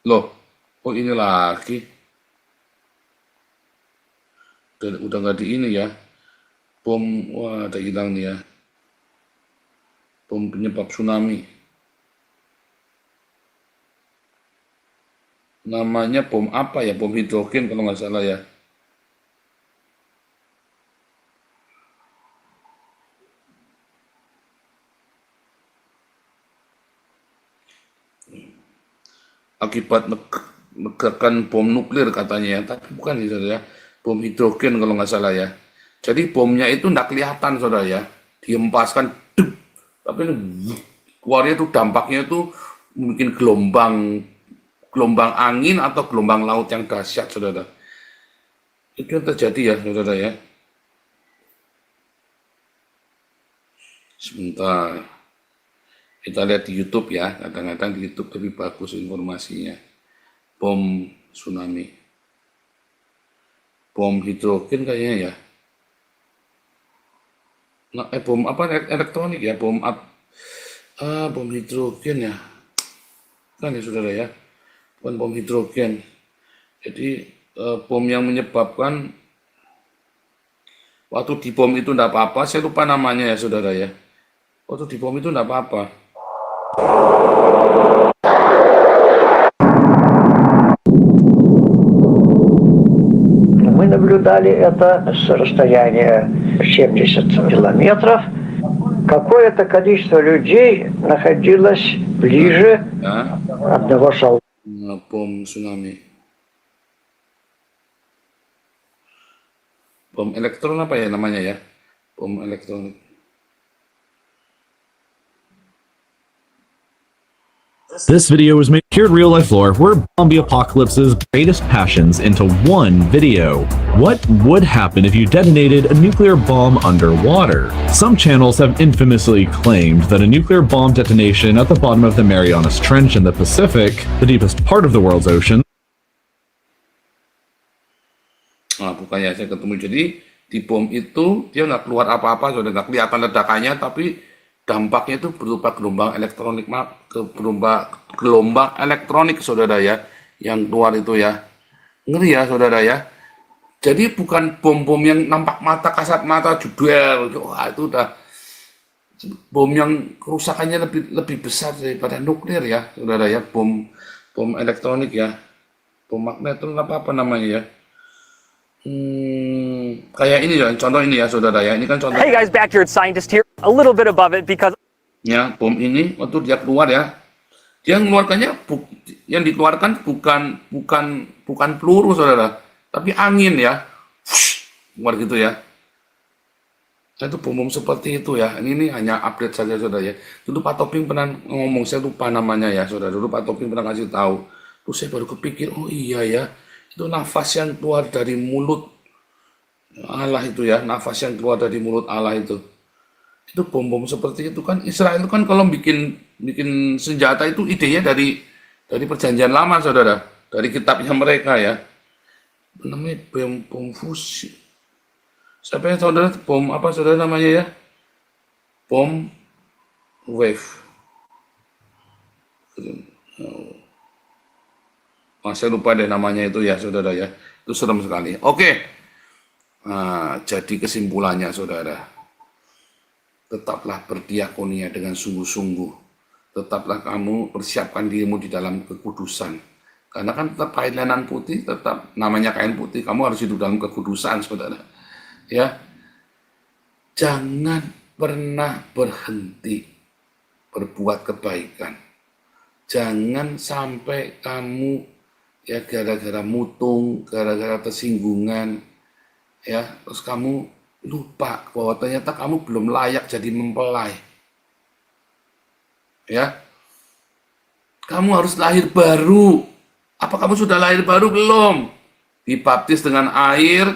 Loh, kok ini lagi? Udah nggak di ini ya. Wah, ada hilang nih ya. Bom penyebab tsunami. Namanya bom apa ya? Bom hidrogen kalau nggak salah ya. Akibat ledakan bom nuklir katanya ya, tapi bukan ya, saudara ya. Bom hidrogen kalau nggak salah ya. Jadi bomnya itu nggak kelihatan, saudara ya. Dihempaskan, tapi keluarnya itu dampaknya itu mungkin gelombang angin atau gelombang laut yang dahsyat, saudara. Itu yang terjadi ya, saudara ya. Sebentar. Kita lihat di YouTube ya, kadang-kadang di YouTube lebih bagus informasinya. Bom tsunami. Bom hidrogen kayaknya ya. Nah, bom apa elektronik ya, bom hidrogen ya. Kan ya, saudara ya. Bukan bom hidrogen. Jadi bom yang menyebabkan waktu di bom itu enggak apa-apa, saya lupa namanya ya, saudara ya. Waktu di bom itu enggak apa-apa. Мы наблюдали это с расстояния 70 километров. Какое-то количество людей находилось ближе одного солдата. Bom tsunami. Bom elektron apa ya namanya ya? Bom elektronik. This video was made here at Real Life Lore, where zombie apocalypse's greatest passions into one video. What would happen if you detonated a nuclear bomb underwater? Some channels have infamously claimed that a nuclear bomb detonation at the bottom of the Marianas Trench in the Pacific, the deepest part of the world's ocean. Nah, bukannya saya ketemu. Jadi di bom itu dia nggak keluar apa-apa, sudah nggak kelihatan ledakannya, tapi dampaknya itu berupa gelombang elektronik, saudara ya, yang keluar itu ya. Ngeri ya, saudara ya. Jadi bukan bom-bom yang nampak mata, kasat mata, jedel. Wah, itu udah bom yang kerusakannya lebih besar daripada nuklir ya, saudara ya. Bom elektronik ya. Bom magnet itu apa namanya ya. Kayak ini ya, contoh ini ya, saudara ya. Ini kan contoh. Hey guys, backyard scientist here. A little bit above it because ya, bom ini waktu dia keluar ya, dia mengeluarkannya yang dikeluarkan bukan peluru, saudara, tapi angin ya, keluar gitu ya. Nah, itu bom seperti itu ya. Ini hanya update saja, saudara ya. Dulu Pak Toping pernah ngomong, saya lupa namanya ya, saudara. Dulu Pak Toping pernah kasih tahu. Terus saya baru kepikir, oh iya ya, itu nafas yang keluar dari mulut Allah itu ya, nafas yang keluar dari mulut Allah itu. Itu bom-bom seperti itu kan Israel itu kan kalau bikin bikin senjata itu idenya dari perjanjian lama saudara, dari kitabnya mereka ya. Namanya bom fusi. Siapa yang saudara bom apa saudara namanya ya? Bom wave. Saya lupa deh namanya itu ya saudara ya. Itu serem sekali. Oke. Nah, jadi kesimpulannya saudara, tetaplah berdiakonia dengan sungguh-sungguh. Tetaplah kamu persiapkan dirimu di dalam kekudusan. Karena kan tetap kain lenan putih, tetap namanya kain putih, kamu harus hidup dalam kekudusan, saudara. Ya, jangan pernah berhenti berbuat kebaikan. Jangan sampai kamu ya gara-gara mutung, gara-gara tersinggungan, ya terus kamu lupa bahwa ternyata kamu belum layak jadi mempelai. Ya, kamu harus lahir baru. Apa kamu sudah lahir baru belum? Dibaptis dengan air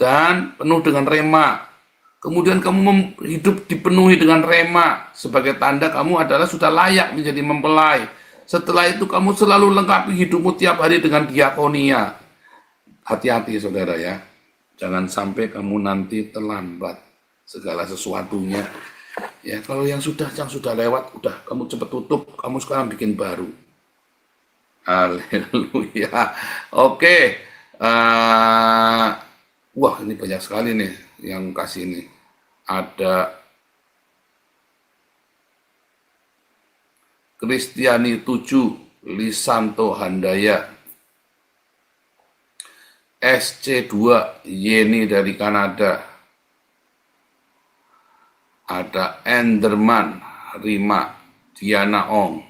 dan penuh dengan rema. Kemudian kamu hidup dipenuhi dengan rema. Sebagai tanda kamu adalah sudah layak menjadi mempelai. Setelah itu kamu selalu lengkapi hidupmu tiap hari dengan diakonia. Hati-hati saudara ya. Jangan sampai kamu nanti terlambat segala sesuatunya. Ya, kalau yang sudah lewat, udah kamu cepat tutup, kamu sekarang bikin baru. Haleluya. Oke. Wah, ini banyak sekali nih yang kasih ini. Ada Kristiani 7, Lisanto Handaya. SC2, Yeni dari Kanada. Ada Enderman, Rima, Diana Ong.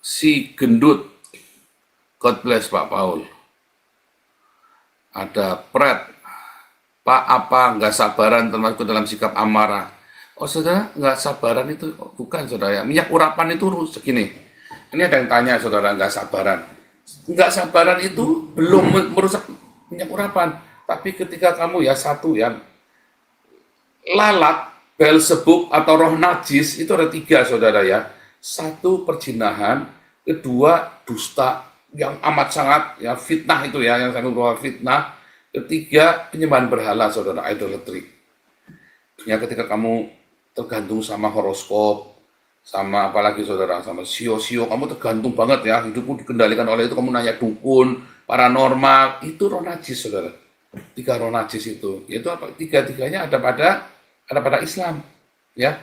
Si Gendut, God bless Pak Paul. Ada Pret, Pak apa nggak sabaran termasuk dalam sikap amarah. Oh saudara, nggak sabaran itu bukan saudara. Minyak urapan itu segini. Ini ada yang tanya saudara, nggak sabaran. Nggak sabaran itu belum merusak minyak urapan. Tapi ketika kamu ya satu ya, lalat, Beelzebub atau roh najis itu ada 3 saudara ya. 1 perjinahan, 2 dusta yang amat sangat ya fitnah itu ya, yang sangat berupa fitnah. 3 penyembahan berhala saudara, idolatry. Ya ketika kamu tergantung sama horoskop, sama apalagi saudara, sama sio-sio, kamu tergantung banget ya, hidupmu dikendalikan oleh itu, kamu nanya dukun, paranormal, itu roh najis saudara. 3 roh najis itu apa? 3-tiganya ada pada Islam ya.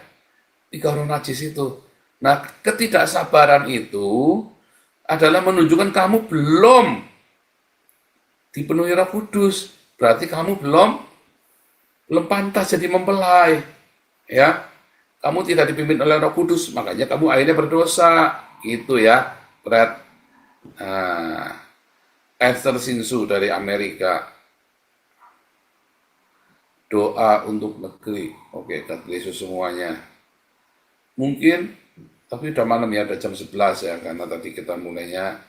3 roh najis itu. Nah, ketidaksabaran itu adalah menunjukkan kamu belum dipenuhi Roh Kudus. Berarti kamu belum pantas jadi mempelai. Ya. Kamu tidak dipimpin oleh Roh Kudus, makanya kamu akhirnya berdosa. Gitu ya. Esther Sinsu dari Amerika. Doa untuk negeri. Oke, God bless you semuanya. Mungkin, tapi udah malam ya, udah jam 11 ya, karena tadi kita mulainya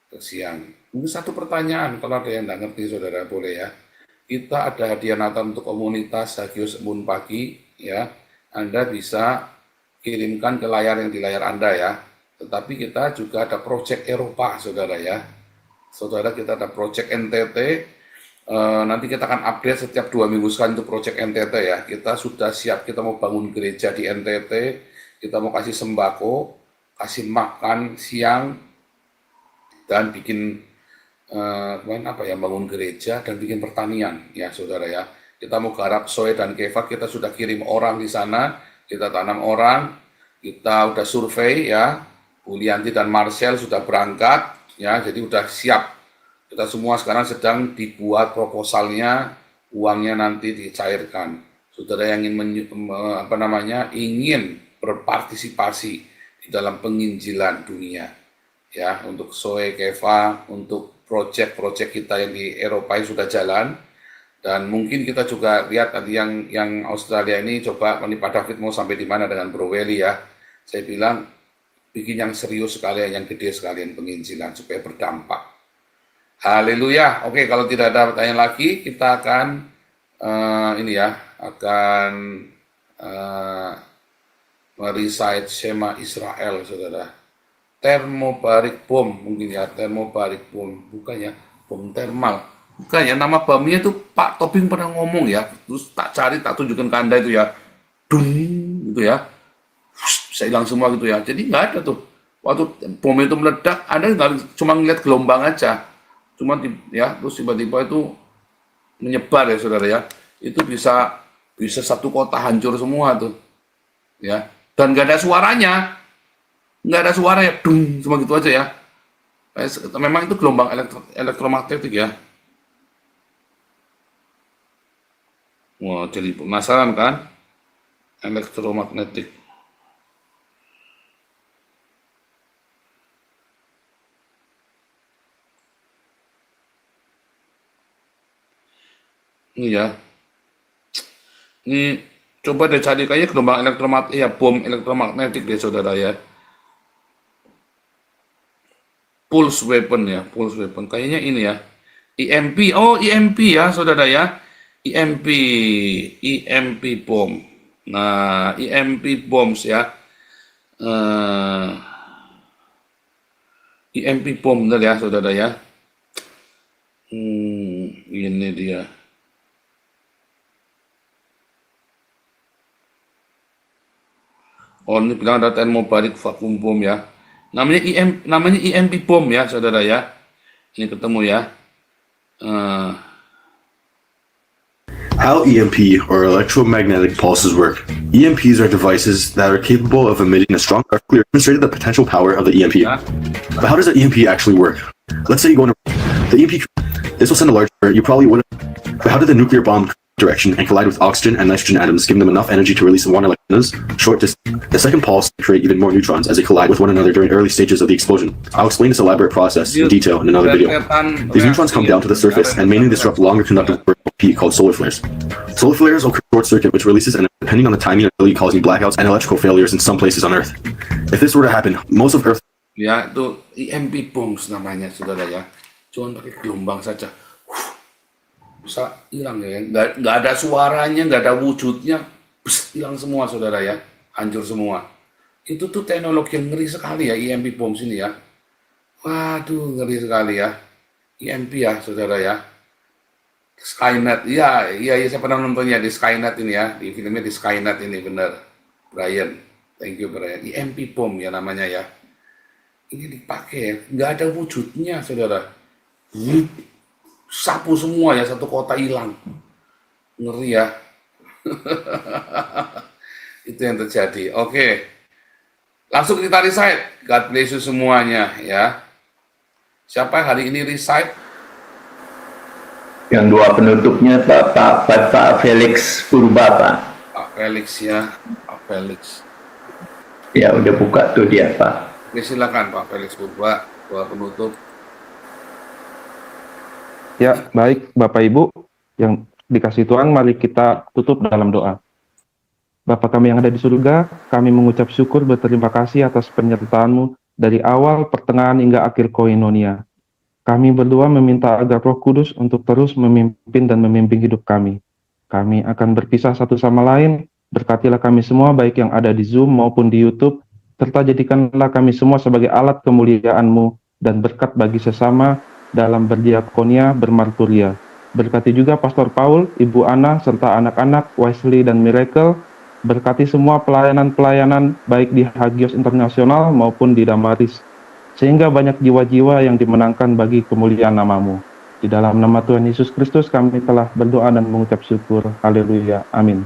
ke siang. Mungkin 1 pertanyaan, kalau ada yang nggak ngerti, saudara, boleh ya. Kita ada hadiah Natal untuk komunitas Hagios Embun Pagi, ya. Anda bisa kirimkan ke layar yang di layar Anda ya. Tetapi kita juga ada Project Eropa, saudara ya. Saudara, kita ada Project NTT. Nanti kita akan update setiap 2 minggu sekali untuk Project NTT ya. Kita sudah siap, kita mau bangun gereja di NTT, kita mau kasih sembako, kasih makan siang, dan bikin bangun gereja dan bikin pertanian ya saudara ya. Kita mau garap Soe dan Keva, kita sudah kirim orang di sana, kita tanam orang, kita udah survei ya. Bu Lianti dan Marcel sudah berangkat ya, jadi udah siap. Kita semua sekarang sedang dibuat proposalnya, uangnya nanti dicairkan. Saudara yang ingin berpartisipasi di dalam penginjilan dunia, ya untuk Soe Keva, untuk proyek-proyek kita yang di Eropa yang sudah jalan, dan mungkin kita juga lihat tadi yang Australia ini coba Pak David mau sampai di mana dengan Bro Welly ya. Saya bilang bikin yang serius sekalian, yang gede sekalian penginjilan supaya berdampak. Haleluya. Oke, kalau tidak ada pertanyaan lagi, kita akan akan merecite Shema Israel, saudara. Termobarik bom, mungkin ya, termobarik bom, bukan ya, bom thermal. Bukan ya, nama bomnya itu Pak Tobing pernah ngomong ya, terus tak cari, tak tunjukkan ke Anda itu ya, dung, gitu ya, bisa hilang semua gitu ya. Jadi nggak ada tuh, waktu bom itu meledak, Anda cuma ngeliat gelombang aja, cuma ya, terus tiba-tiba itu menyebar ya saudara ya, itu bisa satu kota hancur semua tuh, ya, dan nggak ada suaranya, nggak ada suara ya, dung, cuma gitu aja ya. Memang itu gelombang elektromagnetik ya. Wah, jadi penasaran kan? Elektromagnetik. Ini ya. Ini coba deh cari kayak gelombang elektromagnetik ya, bom elektromagnetik deh saudara ya. Pulse weapon ya, pulse weapon. Kayaknya ini ya. EMP. Oh, EMP ya saudara ya. EMP bom. Nah, EMP bombs ya. EMP bom benar ya saudara ya. Ini dia. Oh, ini bilang ada termobarik vacuum bom ya. Namanya EMP bom ya saudara ya. Ini ketemu ya. How EMP, or electromagnetic pulses, work. EMPs are devices that are capable of emitting a strong arc clear, demonstrated the potential power of the EMP. But how does the EMP actually work? Let's say you go in the EMP, this will send a large, you probably wouldn't, but how did the nuclear bomb direction and collide with oxygen and nitrogen atoms, giving them enough energy to release one electrons, short distance? The second pulse can create even more neutrons as they collide with one another during early stages of the explosion. I'll explain this elaborate process in detail in another video. These neutrons come down to the surface and mainly disrupt longer conductive heat called solar flares. Solar flares occur short circuit, which releases energy depending on the timing, causing blackouts and electrical failures in some places on Earth. If this were to happen, most of Earth... Ya, itu EMP bombs namanya saudara ya. Cuma pakai gelombang saja. Bisa hilang ya, nggak ada suaranya, nggak ada wujudnya, hilang semua saudara ya, hancur semua. Itu tuh teknologi yang ngeri sekali ya, EMP bom sini ya. Waduh, ngeri sekali ya, EMP ya saudara ya. Skynet, iya saya pernah nontonnya di Skynet ini ya, di filmnya di Skynet ini bener, Brian, thank you Brian. EMP bom ya namanya ya. Ini dipakai ya, nggak ada wujudnya saudara. Sapu semua ya, satu kota hilang. Ngeri ya. Itu yang terjadi. Oke. Langsung kita recite. God bless you semuanya ya. Siapa hari ini recite? Yang dua penutupnya Pak Felix Purba, Pak. Pak Felix ya. Pak Felix. Ya, udah buka tuh dia, Pak. Oke, silakan Pak Felix Purba, dua penutup. Ya, baik Bapak Ibu yang dikasih Tuhan, mari kita tutup dalam doa. Bapa kami yang ada di surga, kami mengucap syukur berterima kasih atas penyertaan-Mu dari awal, pertengahan hingga akhir koinonia. Kami berdua meminta agar Roh Kudus untuk terus memimpin dan membimbing hidup kami. Kami akan berpisah satu sama lain, berkatilah kami semua baik yang ada di Zoom maupun di YouTube, serta jadikanlah kami semua sebagai alat kemuliaan-Mu dan berkat bagi sesama dalam berdiakonia, bermarturia. Berkati juga Pastor Paul, Ibu Ana, serta anak-anak Wesley dan Miracle. Berkati semua pelayanan-pelayanan baik di Hagios Internasional maupun di Damaris, sehingga banyak jiwa-jiwa yang dimenangkan bagi kemuliaan nama-Mu. Di dalam nama Tuhan Yesus Kristus kami telah berdoa dan mengucap syukur. Haleluya. Amin.